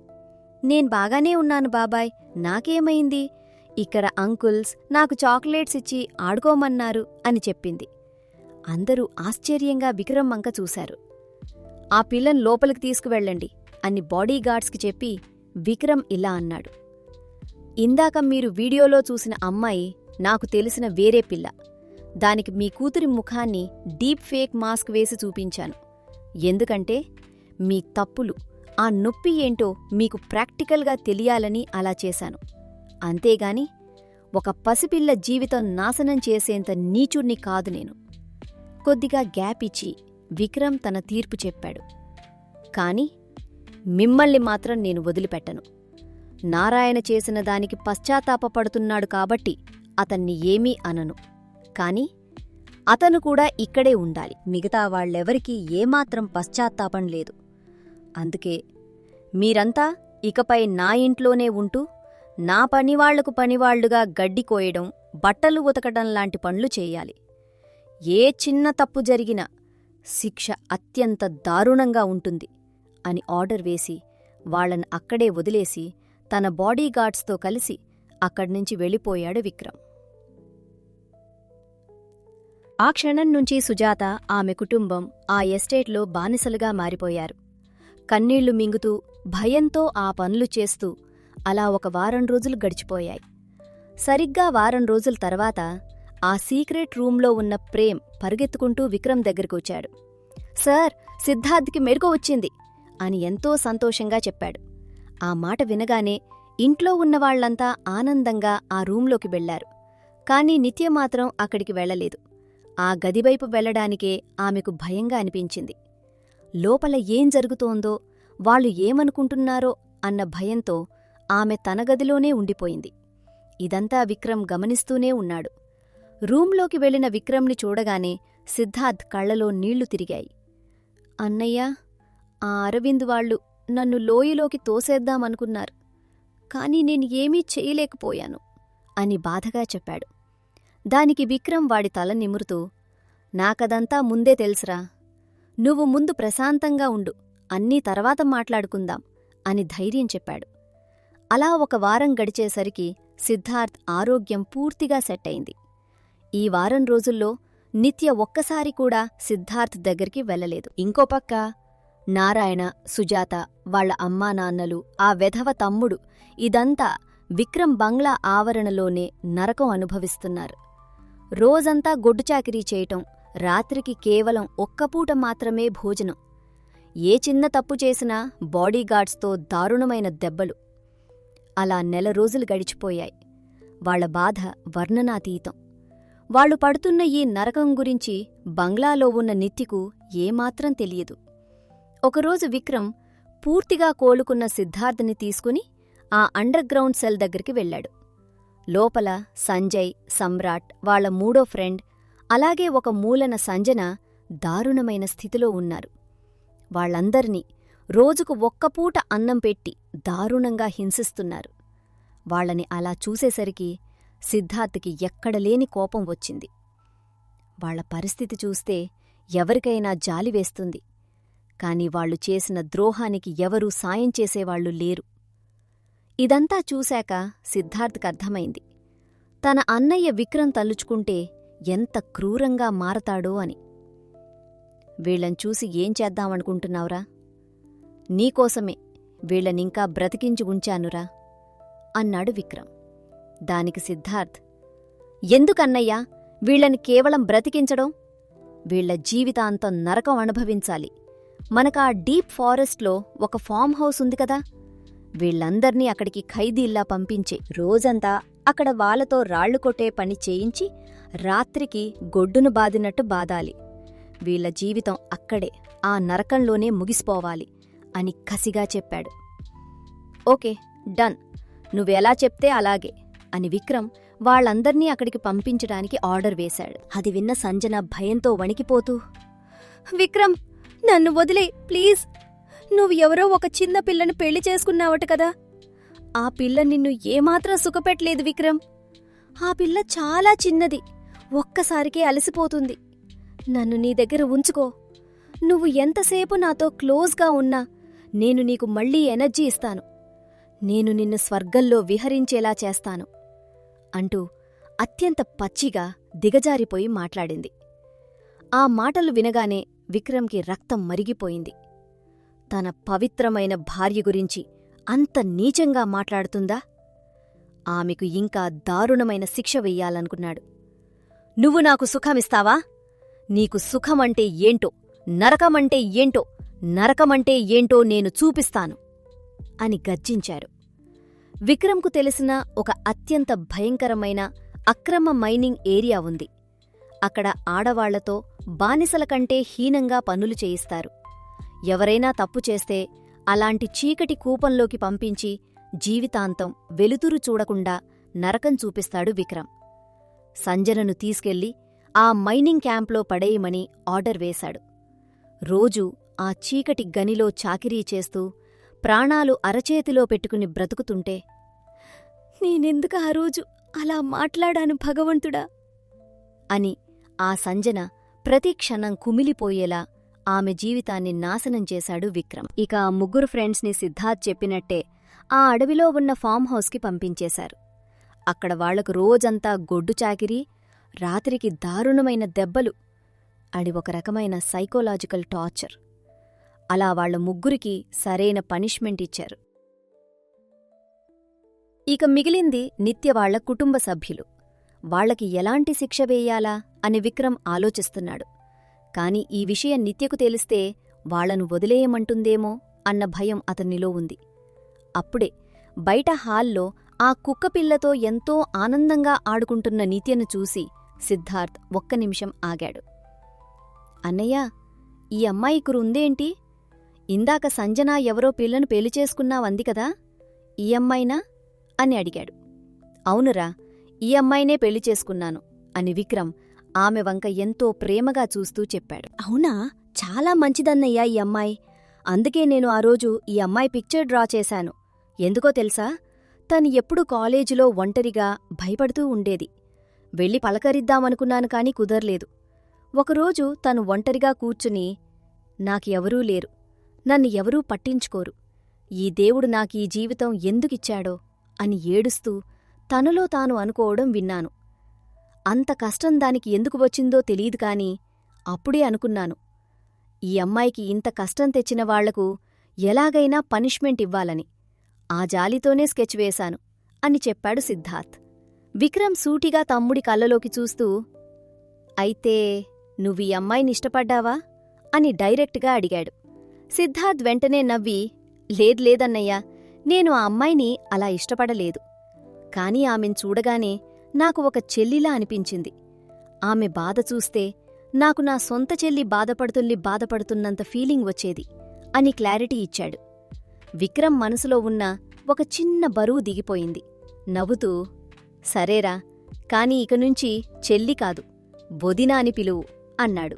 నేను బాగానే ఉన్నాను బాబాయ్, నాకేమైంది? ఇక్కడ అంకుల్స్ నాకు చాక్లెట్స్ ఇచ్చి ఆడుకోమన్నారు అని చెప్పింది. అందరూ ఆశ్చర్యంగా విక్రమ్ వంక చూశారు. ఆ పిల్లను లోపలికి తీసుకువెళ్ళండి అని బాడీగార్డ్స్కి చెప్పి విక్రమ్ ఇలా అన్నాడు. ఇందాక మీరు వీడియోలో చూసిన అమ్మాయి నాకు తెలిసిన వేరే పిల్ల. దానికి మీ కూతురి ముఖాన్ని డీప్ ఫేక్ మాస్క్ వేసి చూపించాను. ఎందుకంటే మీ తప్పులు, ఆ నొప్పి ఏంటో మీకు ప్రాక్టికల్గా తెలియాలని అలా చేశాను. అంతేగాని ఒక పసిపిల్ల జీవితం నాశనం చేసేంత నీచుణ్ణి కాదు నేను. కొద్దిగా గ్యాప్ ఇచ్చి విక్రమ్ తన తీర్పు చెప్పాడు. కాని మిమ్మల్ని మాత్రం నేను వదిలిపెట్టను. నారాయణ చేసిన దానికి పశ్చాత్తాపపడుతున్నాడు కాబట్టి అతన్ని ఏమీ అనను. కాని అతను కూడా ఇక్కడే ఉండాలి. మిగతా వాళ్ళెవరికీ ఏమాత్రం పశ్చాత్తాపం లేదు. అందుకే మీరంతా ఇకపై నా ఇంట్లోనే ఉంటూ నా పనివాళ్లకు పనివాళ్లుగా గడ్డి కోయడం, బట్టలు ఉతకడం లాంటి పనులు చెయ్యాలి. ఏ చిన్న తప్పు జరిగినా శిక్ష అత్యంత దారుణంగా ఉంటుంది అని ఆర్డర్ వేసి వాళ్లను అక్కడే వదిలేసి తన బాడీగార్డ్స్తో కలిసి అక్కడ్నుంచి వెళ్ళిపోయాడు విక్రమ్. ఆ క్షణం నుంచి సుజాత, ఆమె కుటుంబం ఆ ఎస్టేట్లో బానిసలుగా మారిపోయారు. కన్నీళ్లు మింగుతూ, భయంతో ఆ పనులు చేస్తూ అలా ఒక వారం రోజులు గడిచిపోయాయి. సరిగ్గా వారం రోజుల తర్వాత ఆ సీక్రెట్ రూంలో ఉన్న ప్రేమ్ పరుగెత్తుకుంటూ విక్రమ్ దగ్గరకొచ్చాడు. సార్, సిద్ధార్థ్కి మెరుగు వచ్చింది అని ఎంతో సంతోషంగా చెప్పాడు. ఆ మాట వినగానే ఇంట్లో ఉన్నవాళ్లంతా ఆనందంగా ఆ రూంలోకి వెళ్లారు. కాని నిత్య మాత్రం అక్కడికి వెళ్లలేదు. ఆ గదివైపు వెళ్లడానికే ఆమెకు భయంగా అనిపించింది. లోపల ఏం జరుగుతోందో, వాళ్ళు ఏమనుకుంటున్నారో అన్న భయంతో ఆమె తన గదిలోనే ఉండిపోయింది. ఇదంతా విక్రమ్ గమనిస్తూనే ఉన్నాడు. రూంలోకి వెళ్లిన విక్రమ్ని చూడగానే సిద్ధార్థ్ కళ్లలో నీళ్లు తిరిగాయి. అన్నయ్యా, ఆ అరవింద్ వాళ్ళు నన్ను లోయలోకి తోసేద్దామనుకున్నారు. కాని నేను ఏమీ చెయ్యలేకపోయాను అని బాధగా చెప్పాడు. దానికి విక్రమ్ వాడి తల నిమురుతూ, నాకదంతా ముందే తెలుసురా. నువ్వు ముందు ప్రశాంతంగా ఉండు, అన్నీ తర్వాత మాట్లాడుకుందాం అని ధైర్యం చెప్పాడు. అలా ఒక వారం గడిచేసరికి సిద్ధార్థ్ ఆరోగ్యం పూర్తిగా సెట్ అయింది. ఈ వారం రోజుల్లో నిత్య ఒక్కసారి కూడా సిద్ధార్థ్ దగ్గరికి వెళ్లలేదు. ఇంకోపక్క నారాయణ, సుజాత, వాళ్ల అమ్మానాన్నలు, ఆ వెధవ తమ్ముడు ఇదంతా విక్రమ్ బంగ్లా ఆవరణలోనే నరకం అనుభవిస్తున్నారు. రోజంతా గొడ్డుచాకిరీ చేయటం, రాత్రికి కేవలం ఒక్కపూట మాత్రమే భోజనం. ఏ చిన్న తప్పు చేసినా బాడీగార్డ్స్తో దారుణమైన దెబ్బలు. అలా నెల రోజులు గడిచిపోయాయి. వాళ్ల బాధ వర్ణనాతీతం. వాళ్లు పడుతున్న ఈ నరకం గురించి బంగ్లాలో ఉన్న నిత్యకు ఏమాత్రం తెలియదు. ఒకరోజు విక్రమ్ పూర్తిగా కోలుకున్న సిద్ధార్థని తీసుకుని ఆ అండర్గ్రౌండ్ సెల్ దగ్గరికి వెళ్లాడు. లోపల సంజయ్, సమ్రాట్, వాళ్ల మూడో ఫ్రెండ్, అలాగే ఒక మూలన సంజన దారుణమైన స్థితిలో ఉన్నారు. వాళ్లందర్నీ రోజుకు ఒక్కపూట అన్నం పెట్టి దారుణంగా హింసిస్తున్నారు. వాళ్లని అలా చూసేసరికి సిద్ధార్థ్కి ఎక్కడలేని కోపం వచ్చింది. వాళ్ల పరిస్థితి చూస్తే ఎవరికైనా జాలివేస్తుంది. కాని వాళ్లు చేసిన ద్రోహానికి ఎవరూ సాయం చేసేవాళ్లు లేరు. ఇదంతా చూశాక సిద్ధార్థ్కర్థమైంది, తన అన్నయ్య విక్రమ్ తలుచుకుంటే ఎంత క్రూరంగా మారతాడో అని. వీళ్లను చూసి ఏం చేద్దామనుకుంటున్నావురా? నీకోసమే వీళ్లనింకా బ్రతికించి ఉంచానురా అన్నాడు విక్రమ్. దానికి సిద్ధార్థ్, ఎందుకన్నయ్యా వీళ్లని కేవలం బ్రతికించడం? వీళ్ల జీవితాంతం నరకం అనుభవించాలి. మనకా డీప్ ఫారెస్ట్లో ఒక ఫామ్ హౌస్ ఉంది కదా, వీళ్లందర్నీ అక్కడికి ఖైదీల్లా పంపించే, రోజంతా అక్కడ వాళ్లతో రాళ్లు కొట్టే పని చేయించి రాత్రికి గొడ్డును బాదినట్టు బాదాలి. వీళ్ల జీవితం అక్కడే ఆ నరకంలోనే ముగిసిపోవాలి అని కసిగా చెప్పాడు. ఓకే, డన్, నువ్వెలా చెప్తే అలాగే అని విక్రమ్ వాళ్లందర్నీ అక్కడికి పంపించడానికి ఆర్డర్ వేశాడు. అది విన్న సంజన భయంతో వణికిపోతూ, విక్రమ్, నన్ను వదిలే ప్లీజ్, నువ్వు ఎవరో ఒక చిన్న పిల్లని పెళ్లి చేసుకున్నావట కదా. ఆ పిల్ల నిన్ను ఏమాత్రం సుఖపెట్టలేదు విక్రమ్. ఆ పిల్ల చాలా చిన్నది, ఒక్కసారికే అలసిపోతుంది. నన్ను నీ దగ్గర ఉంచుకో. నువ్వు ఎంతసేపు నాతో క్లోజ్గా ఉన్నా నేను నీకు మళ్లీ ఎనర్జీ ఇస్తాను. నేను నిన్ను స్వర్గంలో విహరించేలా చేస్తాను అంటూ అత్యంత పచ్చిగా దిగజారిపోయి మాట్లాడింది. ఆ మాటలు వినగానే విక్రమ్కి రక్తం మరిగిపోయింది. తన పవిత్రమైన భార్య గురించి అంత నీచంగా మాట్లాడుతుందా? ఆమెకు ఇంకా దారుణమైన శిక్ష వెయ్యాలనుకున్నాడు. నువ్వు నాకు సుఖమిస్తావా? నీకు సుఖమంటే ఏంటో, నరకమంటే ఏంటో, నరకమంటే ఏంటో నేను చూపిస్తాను అని గర్జించారు. విక్రమ్కు తెలిసిన ఒక అత్యంత భయంకరమైన అక్రమ మైనింగ్ ఏరియా ఉంది. అక్కడ ఆడవాళ్లతో బానిసల కంటే హీనంగా పనులు చేయిస్తారు. ఎవరైనా తప్పు చేస్తే అలాంటి చీకటి కూపంలోకి పంపించి జీవితాంతం వెలుతురు చూడకుండా నరకం చూపిస్తాడు విక్రమ్. సంజనను తీసుకెళ్లి ఆ మైనింగ్ క్యాంప్లో పడేయమని ఆర్డర్ వేశాడు. రోజూ ఆ చీకటి గనిలో చాకిరీ చేస్తూ ప్రాణాలు అరచేతిలో పెట్టుకుని బ్రతుకుతుంటే, నేనెందుకు ఆ రోజు అలా మాట్లాడాను భగవంతుడా అని ఆ సంజన ప్రతి క్షణం కుమిలిపోయేలా ఆమె జీవితాన్ని నాశనం చేశాడు విక్రమ్. ఇక ఆ ముగ్గురు ఫ్రెండ్స్ని సిద్ధార్థ్ చెప్పినట్టే ఆ అడవిలో ఉన్న ఫామ్ హౌస్కి పంపించేశారు. అక్కడ వాళ్లకు రోజంతా గొడ్డు చాకిరీ, రాత్రికి దారుణమైన దెబ్బలు, అది ఒక రకమైన సైకోలాజికల్ టార్చర్. అలా వాళ్ల ముగ్గురికి సరైన పనిష్మెంట్ ఇచ్చారు. ఇక మిగిలింది నిత్య వాళ్ల కుటుంబ సభ్యులు. వాళ్లకి ఎలాంటి శిక్ష వేయాలా అని విక్రమ్ ఆలోచిస్తున్నాడు. కాని ఈ విషయం నిత్యకు తెలిస్తే వాళ్లను వదిలేయమంటుందేమో అన్న భయం అతనిలో ఉంది. అప్పుడే బయట హాల్లో ఆ కుక్కపిల్లతో ఎంతో ఆనందంగా ఆడుకుంటున్న నిత్యను చూసి సిద్ధార్థ్ ఒక్క నిమిషం ఆగాడు. అన్నయ్యా, ఈ అమ్మాయి ఇక్కరుందేంటి? ఇందాక సంజన ఎవరో పిల్లను పెళ్లి చేసుకున్నావంది కదా, ఈ అమ్మాయినా అని అడిగాడు. అవునురా, ఈ అమ్మాయినే పెళ్లి చేసుకున్నాను అని విక్రమ్ ఆమె వంక ఎంతో ప్రేమగా చూస్తూ చెప్పాడు. అవునా, చాలా మంచిదన్నయ్యా ఈ అమ్మాయి. అందుకే నేను ఆ రోజు ఈ అమ్మాయి పిక్చర్ డ్రా చేశాను. ఎందుకో తెలుసా, తను ఎప్పుడూ కాలేజీలో ఒంటరిగా భయపడుతూ ఉండేది. వెళ్ళి పలకరిద్దామనుకున్నాను కాని కుదర్లేదు. ఒకరోజు తను ఒంటరిగా కూర్చుని, నాకెవరూ లేరు, నన్ను ఎవరూ పట్టించుకోరు, ఈ దేవుడు నాకీ జీవితం ఎందుకిచ్చాడో అని ఏడుస్తూ తనలో తాను అనుకోవడం విన్నాను. అంత కష్టం దానికి ఎందుకు వచ్చిందో తెలీదు కాని అప్పుడే అనుకున్నాను, ఈ అమ్మాయికి ఇంత కష్టం తెచ్చిన వాళ్లకు ఎలాగైనా పనిష్మెంట్ ఇవ్వాలని. ఆ జాలితోనే స్కెచ్ వేశాను అని చెప్పాడు సిద్ధార్థ్. విక్రమ్ సూటిగా తమ్ముడి కళ్ళలోకి చూస్తూ, అయితే నువ్వీ అమ్మాయినిష్టపడ్డావా అని డైరెక్ట్గా అడిగాడు. సిద్ధార్థ్ వెంటనే నవ్వి, లేదన్నయ్యా, నేను ఆ అమ్మాయిని అలా ఇష్టపడలేదు. కాని ఆమెను చూడగానే నాకు ఒక చెల్లిలా అనిపించింది. ఆమె బాధ చూస్తే నాకు నా సొంత చెల్లి బాధపడుతున్నంత ఫీలింగ్ వచ్చేది అని క్లారిటీ ఇచ్చాడు. విక్రమ్ మనసులో ఉన్న ఒక చిన్న బరువు దిగిపోయింది. నవ్వుతూ, సరేరా, కాని ఇకనుంచి చెల్లి కాదు, వదినా అని పిలువు అన్నాడు.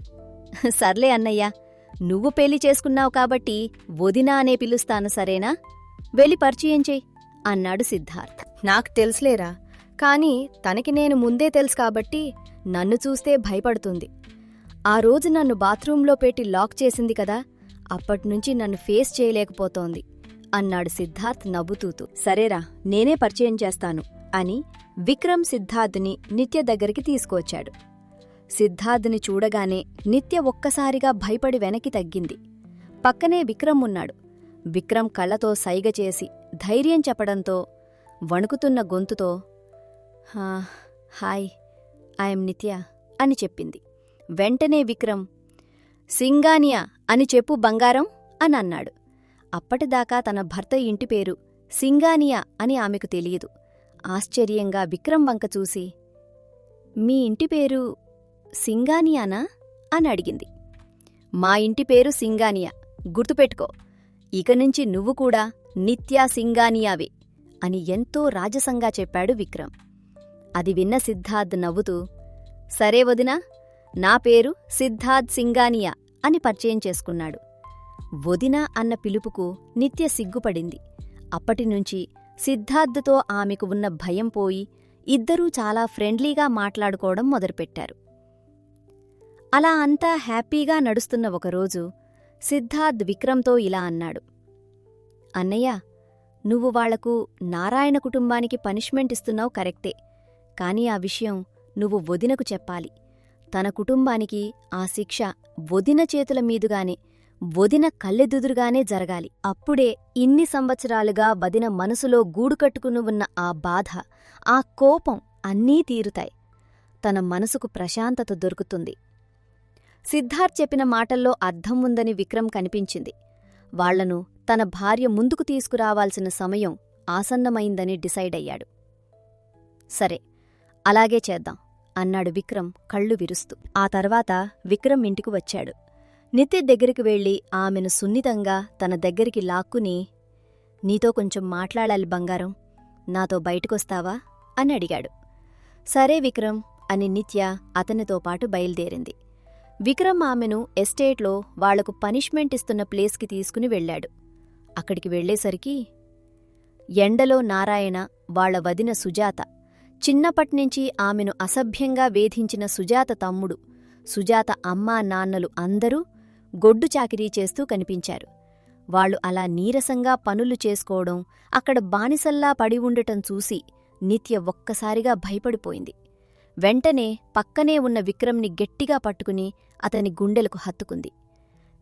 సర్లే అన్నయ్యా, నువ్వు పెళ్లి చేసుకున్నావు కాబట్టి వదినా అనే పిలుస్తాను, సరేనా? వెళ్ళి పరిచయం చెయ్ అన్నాడు సిద్ధార్థ్. నాకు తెలుసులేరా, కాని తనకి నేను ముందే తెలుసు కాబట్టి నన్ను చూస్తే భయపడుతుంది. ఆ రోజు నన్ను బాత్రూంలో పెట్టి లాక్ చేసింది కదా, అప్పట్నుంచి నన్ను ఫేస్ చేయలేకపోతోంది అన్నాడు సిద్ధార్థ్ నవ్వుతూతూ. సరేరా, నేనే పరిచయం చేస్తాను అని విక్రమ్ సిద్ధార్థ్ని నిత్య దగ్గరికి తీసుకువచ్చాడు. సిద్ధార్థ్ని చూడగానే నిత్య ఒక్కసారిగా భయపడి వెనక్కి తగ్గింది. పక్కనే విక్రమ్ ఉన్నాడు. విక్రమ్ కళ్లతో సైగ చేసి ధైర్యం చెప్పడంతో వణుకుతున్న గొంతుతో, హాయ్, ఐఎమ్ నిత్య అని చెప్పింది. వెంటనే విక్రమ్, సింగానియా అని చెప్పు బంగారం అని అన్నాడు. అప్పటిదాకా తన భర్త ఇంటి పేరు సింగానియా అని ఆమెకు తెలియదు. ఆశ్చర్యంగా విక్రమ్ వంక చూసి, మీ ఇంటి పేరు సింగానియానా అని అడిగింది. మా ఇంటి పేరు సింగానియా, గుర్తుపెట్టుకో, ఇకనుంచి నువ్వు కూడా నిత్యా సింగానియావే అని ఎంతో రాజసంగా చెప్పాడు విక్రమ్. అది విన్న సిద్ధార్థ్ నవ్వుతూ, సరే వదినా, నా పేరు సిద్ధార్థ్ సింగానియా అని పరిచయం చేసుకున్నాడు. వదినా అన్న పిలుపుకు నిత్య సిగ్గుపడింది. అప్పటినుంచి సిద్ధార్థ్తో ఆమెకు ఉన్న భయం పోయి ఇద్దరూ చాలా ఫ్రెండ్లీగా మాట్లాడుకోవడం మొదలుపెట్టారు. అలా అంతా హ్యాపీగా నడుస్తున్న ఒకరోజు సిద్ధార్థ్ విక్రమ్తో ఇలా అన్నాడు. అన్నయ్య, నువ్వు వాళ్లకు నారాయణ కుటుంబానికి పనిష్మెంట్ ఇస్తున్నావు కరెక్టే, కాని ఆ విషయం నువ్వు వదినకు చెప్పాలి. తన కుటుంబానికి ఆ శిక్ష వదిన చేతుల మీదుగానే, వదిన కళ్ళెదుదురుగానే జరగాలి. అప్పుడే ఇన్ని సంవత్సరాలుగా వదిన మనసులో గూడుకట్టుకుని ఉన్న ఆ బాధ, ఆ కోపం అన్నీ తీరుతాయి. తన మనసుకు ప్రశాంతత దొరుకుతుంది. సిద్ధార్థ్ చెప్పిన మాటల్లో అర్థం ఉందని విక్రమ్ కనిపించింది. వాళ్లను తన భార్య ముందుకు తీసుకురావాల్సిన సమయం ఆసన్నమైందని డిసైడ్ అయ్యాడు. సరే, అలాగే చేద్దాం అన్నాడు విక్రమ్ కళ్ళు విరుస్తూ. ఆ తర్వాత విక్రమ్ ఇంటికి వచ్చాడు. నిత్య దగ్గరికి వెళ్లి ఆమెను సున్నితంగా తన దగ్గరికి లాక్కుని, నీతో కొంచెం మాట్లాడాలి బంగారం, నాతో బయటకొస్తావా అని అడిగాడు. సరే విక్రమ్ అని నిత్య అతనితో పాటు బయలుదేరింది. విక్రమ్ ఆమెను ఎస్టేట్లో వాళ్లకు పనిష్మెంట్ ఇస్తున్న ప్లేస్కి తీసుకుని వెళ్లాడు. అక్కడికి వెళ్లేసరికి ఎండలో నారాయణ, వాళ్ల వదిన సుజాత, చిన్నపట్నుంచి ఆమెను అసభ్యంగా వేధించిన సుజాత తమ్ముడు, సుజాత అమ్మా నాన్నలు అందరూ గొడ్డు చాకిరీ చేస్తూ కనిపించారు. వాళ్లు అలా నీరసంగా పనులు చేసుకోవడం, అక్కడ బానిసల్లా పడి ఉండటం చూసి నిత్య ఒక్కసారిగా భయపడిపోయింది. వెంటనే పక్కనే ఉన్న విక్రమ్ని గట్టిగా పట్టుకుని అతని గుండెలకు హత్తుకుంది.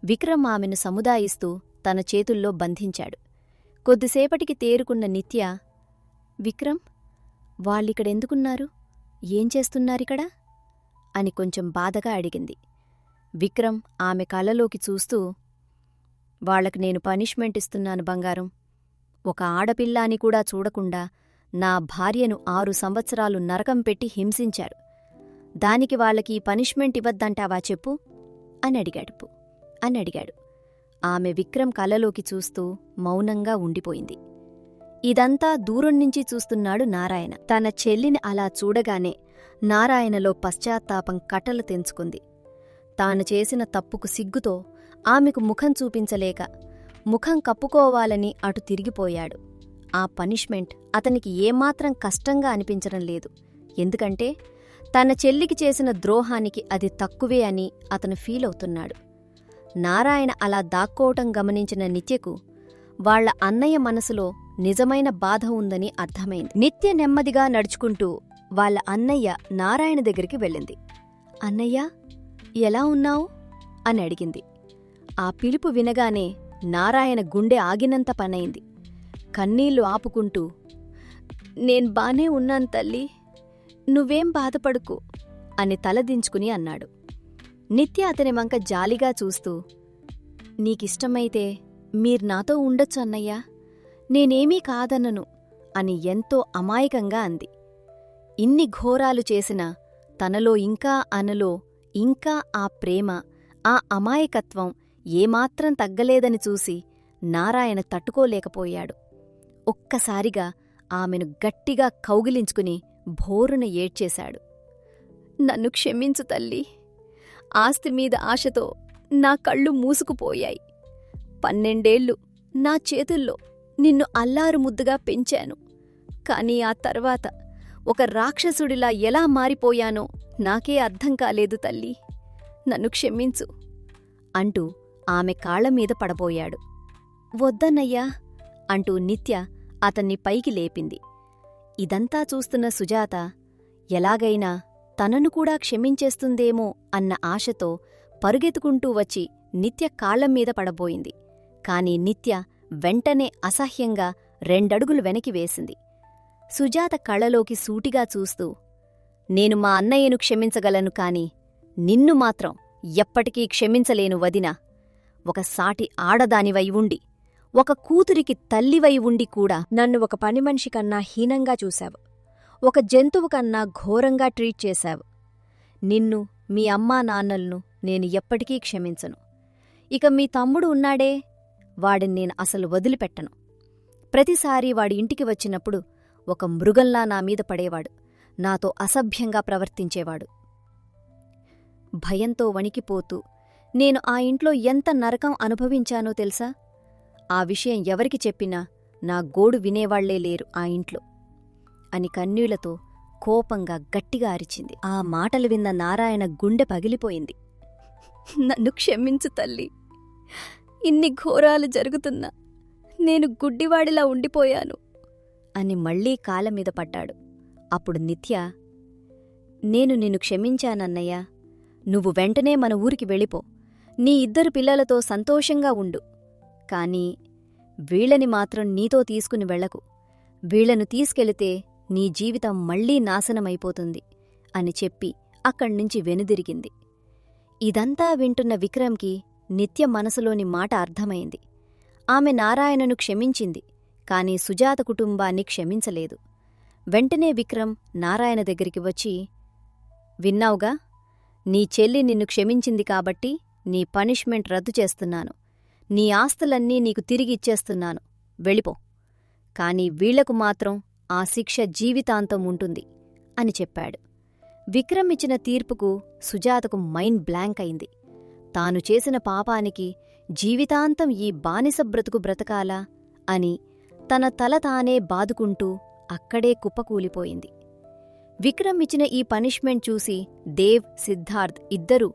విక్రమ్ ఆమెను సముదాయిస్తూ తన చేతుల్లో బంధించాడు. కొద్దిసేపటికి తేరుకున్న నిత్య, విక్రమ్, వాళ్ళిక్కడెందుకున్నారు? ఏం చేస్తున్నారిక్కడ అని కొంచెం బాధగా అడిగింది. విక్రమ్ ఆమె కళ్ళలోకి చూస్తూ, వాళ్లకు నేను పనిష్మెంట్ ఇస్తున్నాను బంగారం. ఒక ఆడపిల్ల అని కూడా చూడకుండా నా భార్యను 6 సంవత్సరాలు నరకం పెట్టి హింసించారు. దానికి వాళ్ళకి పనిష్మెంట్ ఇవ్వద్దంటావా చెప్పు అని అడిగాడు. ఆమె విక్రమ్ కళ్ళలోకి చూస్తూ మౌనంగా ఉండిపోయింది. ఇదంతా దూరం నుంచి చూస్తున్నాడు నారాయణ. తన చెల్లిని అలా చూడగానే నారాయణలో పశ్చాత్తాపం కట్టలు తెంచుకుంది. తాను చేసిన తప్పుకు సిగ్గుతో ఆమెకు ముఖం చూపించలేక ముఖం కప్పుకోవాలని అటు తిరిగిపోయాడు. ఆ పనిష్మెంట్ అతనికి ఏమాత్రం కష్టంగా అనిపించడం లేదు. ఎందుకంటే తన చెల్లికి చేసిన ద్రోహానికి అది తక్కువే అని అతను ఫీలవుతున్నాడు. నారాయణ అలా దాక్కోవటం గమనించిన నిత్యకు వాళ్ల అన్నయ్య మనసులో నిజమైన బాధ ఉందని అర్థమైంది. నిత్య నెమ్మదిగా నడుచుకుంటూ వాళ్ళ అన్నయ్య నారాయణ దగ్గరికి వెళ్ళింది. అన్నయ్య, ఎలా ఉన్నావు అని అడిగింది. ఆ పిలుపు వినగానే నారాయణ గుండె ఆగినంత పనైంది. కన్నీళ్లు ఆపుకుంటూ, నేను బానే ఉన్నాను తల్లి, నువ్వేం బాధపడుకు అని తలదించుకుని అన్నాడు. నిత్య అతని వంక జాలిగా చూస్తూ, నీకిష్టమైతే మీరు నాతో ఉండొచ్చు అన్నయ్యా, నేనేమీ కాదన్నను అని ఎంతో అమాయకంగా అంది. ఇన్ని ఘోరాలు చేసినా తనలో ఇంకా అనలో ఇంకా ఆ ప్రేమ, ఆ అమాయకత్వం ఏమాత్రం తగ్గలేదని చూసి నారాయణ తట్టుకోలేకపోయాడు. ఒక్కసారిగా ఆమెను గట్టిగా కౌగిలించుకుని భోరున ఏడ్చేశాడు. నన్ను క్షమించు తల్లి, ఆస్తి మీద ఆశతో నా కళ్ళు మూసుకుపోయాయి. 12 ఏళ్లు నా చేతుల్లో నిన్ను అల్లారు ముద్దుగా పెంచాను. కాని ఆ తర్వాత ఒక రాక్షసుడిలా ఎలా మారిపోయానో నాకే అర్థం కాలేదు తల్లి, నన్ను క్షమించు అంటూ ఆమె కాళ్లమీద పడబోయాడు. వద్దన్నయ్యా అంటూ నిత్య అతన్ని పైకి లేపింది. ఇదంతా చూస్తున్న సుజాత ఎలాగైనా తనను కూడా క్షమించేస్తుందేమో అన్న ఆశతో పరుగెత్తుకుంటూ వచ్చి నిత్య కాళ్లమీద పడబోయింది. కాని నిత్య వెంటనే అసహ్యంగా 2 అడుగులు వెనక్కి వేసింది. సుజాత కళ్ళలోకి సూటిగా చూస్తూ, నేను మా అన్నయ్యను క్షమించగలను కాని నిన్ను మాత్రం ఎప్పటికీ క్షమించలేను వదినా. ఒక సాటి ఆడదానివై ఉండి, ఒక కూతురికి తల్లివై ఉండి కూడా నన్ను ఒక పనిమనిషి కన్నా హీనంగా చూశావు. ఒక జంతువు కన్నా ఘోరంగా ట్రీట్ చేశావు. నిన్ను, మీ అమ్మా నాన్నలను నేను ఎప్పటికీ క్షమించను. ఇక మీ తమ్ముడు ఉన్నాడే, వాడిని నేను అసలు వదిలిపెట్టను. ప్రతిసారీ వాడి ఇంటికి వచ్చినప్పుడు ఒక మృగంలా నా మీద పడేవాడు, నాతో అసభ్యంగా ప్రవర్తించేవాడు. భయంతో వణికిపోతూ నేను ఆ ఇంట్లో ఎంత నరకం అనుభవించానో తెలుసా? ఆ విషయం ఎవరికి చెప్పినా నా గోడు వినేవాళ్లే లేరు ఆ ఇంట్లో అని కన్నీళ్లతో కోపంగా గట్టిగా అరిచింది. ఆ మాటలు విన్న నారాయణ గుండె పగిలిపోయింది. నన్ను క్షమించు తల్లి, ఇన్ని ఘోరాలు జరుగుతున్నా నేను గుడ్డివాడిలా ఉండిపోయాను అని మళ్లీ కాళ్ళమీద పడ్డాడు. అప్పుడు నిత్య, నేను నిన్ను క్షమించానన్నయ్యా, నువ్వు వెంటనే మన ఊరికి వెళ్ళిపో, నీ 2 పిల్లలతో సంతోషంగా ఉండు. కాని వీళ్ళని మాత్రం నీతో తీసుకుని వెళ్లకు, వీళ్లను తీసుకెళితే నీ జీవితం మళ్లీ నాశనమైపోతుంది అని చెప్పి అక్కడ్నుంచి వెనుదిరిగింది. ఇదంతా వింటున్న విక్రమ్కి నిత్య మనసులోని మాట అర్థమైంది. ఆమె నారాయణను క్షమించింది, కాని సుజాత కుటుంబాన్ని క్షమించలేదు. వెంటనే విక్రమ్ నారాయణ దగ్గరికి వచ్చి, విన్నావుగా, నీ చెల్లి నిన్ను క్షమించింది కాబట్టి నీ పనిష్మెంట్ రద్దు చేస్తున్నాను, నీ ఆస్తులన్నీ నీకు తిరిగి ఇచ్చేస్తున్నాను, వెళ్ళిపో. కాని వీళ్లకు మాత్రం ఆ శిక్ష జీవితాంతం ఉంటుంది అని చెప్పాడు. విక్రమ్ ఇచ్చిన తీర్పుకు సుజాతకు మైండ్ బ్లాంక్ అయింది. తాను చేసిన పాపానికి జీవితాంతం ఈ బానిస బ్రతుకు బ్రతకాలా అని తన తల తానే బాదుకుంటూ అక్కడే కుప్పకూలిపోయింది. విక్రమ్ ఇచ్చిన ఈ పనిష్మెంట్ చూసి దేవ్, సిద్ధార్థ్ ఇద్దరూ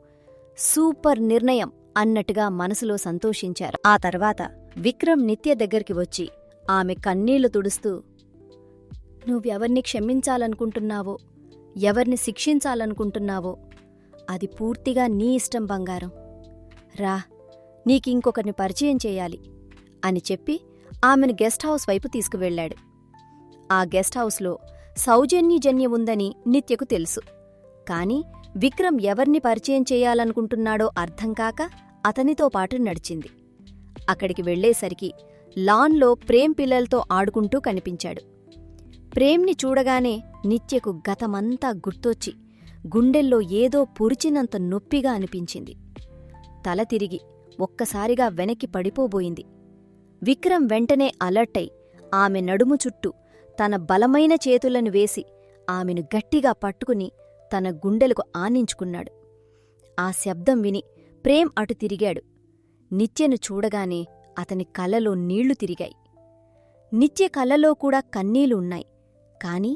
సూపర్ నిర్ణయం అన్నట్టుగా మనసులో సంతోషించారు. ఆ తర్వాత విక్రమ్ నిత్య దగ్గరికి వచ్చి ఆమె కన్నీళ్లు తుడుస్తూ, నువ్వెవర్ని క్షమించాలనుకుంటున్నావో, ఎవర్ని శిక్షించాలనుకుంటున్నావో అది పూర్తిగా నీ ఇష్టం బంగారం. రా, నీకింకొకరిని పరిచయం చేయాలి అని చెప్పి ఆమెను గెస్ట్ హౌస్ వైపు తీసుకువెళ్లాడు. ఆ గెస్ట్ హౌస్లో సౌజన్యజన్య ఉందని నిత్యకు తెలుసు. కాని విక్రమ్ ఎవర్ని పరిచయం చేయాలనుకుంటున్నాడో అర్థంకాక అతనితో పాటు నడిచింది. అక్కడికి వెళ్లేసరికి లాన్లో ప్రేమ్ పిల్లలతో ఆడుకుంటూ కనిపించాడు. ప్రేమ్ని చూడగానే నిత్యకు గతమంతా గుర్తొచ్చి గుండెల్లో ఏదో పురిచినంత నొప్పిగా అనిపించింది. తల తిరిగి ఒక్కసారిగా వెనక్కి పడిపోబోయింది. విక్రమ్ వెంటనే అలర్టై ఆమె నడుము చుట్టూ తన బలమైన చేతులను వేసి ఆమెను గట్టిగా పట్టుకుని తన గుండెలకు ఆనించుకున్నాడు. ఆ శబ్దం విని ప్రేమ్ అటు తిరిగాడు. నిత్యను చూడగానే అతని కళ్ళలో నీళ్లు తిరిగాయి. నిత్య కళ్ళలో కూడా కన్నీళ్లు ఉన్నాయి. కాని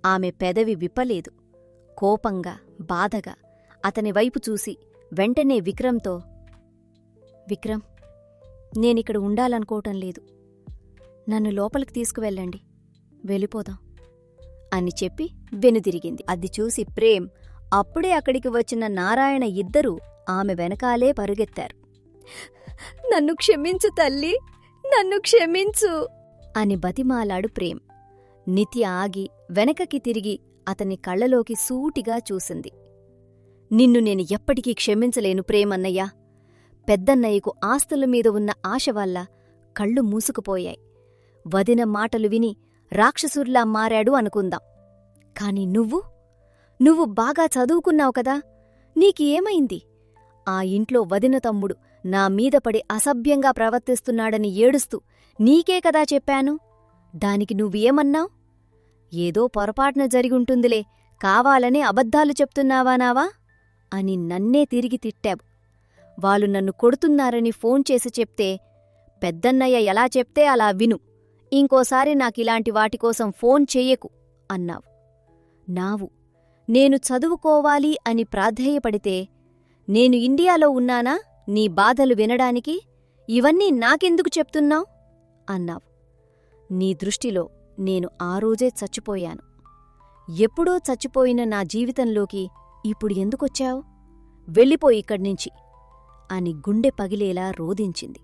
ఆమె పెదవి విప్పలేదు. కోపంగా, బాధగా అతని వైపు చూసి వెంటనే విక్రమ్తో, విక్రమ్, నేనిక్కడ ఉండాలనుకోవటం లేదు, నన్ను లోపలికి తీసుకువెళ్ళండి, వెళ్ళిపోదాం అని చెప్పి వెనుదిరిగింది. అది చూసి ప్రేమ్, అప్పుడే అక్కడికి వచ్చిన నారాయణ ఇద్దరూ ఆమె వెనకాలే పరుగెత్తారు. నన్ను క్షమించు తల్లి, నన్ను క్షమించు అని బతిమాలాడు ప్రేమ్. నిత్య ఆగి వెనకకి తిరిగి అతని కళ్ళలోకి సూటిగా చూసింది. నిన్ను నేను ఎప్పటికీ క్షమించలేను ప్రేమన్నయ్యా. పెద్దన్నయ్యకు ఆస్తుల మీద ఉన్న ఆశ వల్ల కళ్ళు మూసుకుపోయాయి. వదిన మాటలు విని రాక్షసుర్లా మారాడు అనుకుందాం. కాని నువ్వు బాగా చదువుకున్నావు కదా, నీకి ఏమైంది? ఆ ఇంట్లో వదిన తమ్ముడు నా మీద పడి అసభ్యంగా ప్రవర్తిస్తున్నాడని ఏడుస్తూ నీకే కదా చెప్పాను. దానికి నువ్వేమన్నావ్? ఏదో పొరపాటున జరిగుంటుందిలే, కావాలని అబద్ధాలు చెప్తున్నావానావా అని నన్నే తిరిగి తిట్టావు. వాళ్ళు నన్ను కొడుతున్నారని ఫోన్ చేసి చెప్తే, పెద్దన్నయ్య ఎలా చెప్తే అలా విను, ఇంకోసారి నాకిలాంటి వాటికోసం ఫోన్ చెయ్యకు అన్నావు. నేను చదువుకోవాలి అని ప్రాధేయపడితే, నేను ఇండియాలో ఉన్నానా నీ బాధలు వినడానికి? ఇవన్నీ నాకెందుకు చెప్తున్నావ్ అన్నావు. నీ దృష్టిలో నేను ఆ రోజే చచ్చిపోయాను. ఎప్పుడో చచ్చిపోయిన నా జీవితంలోకి ఇప్పుడు ఎందుకొచ్చావు? వెళ్ళిపోయి ఇక్కడ్నించి అని గుండె పగిలేలా రోదించింది.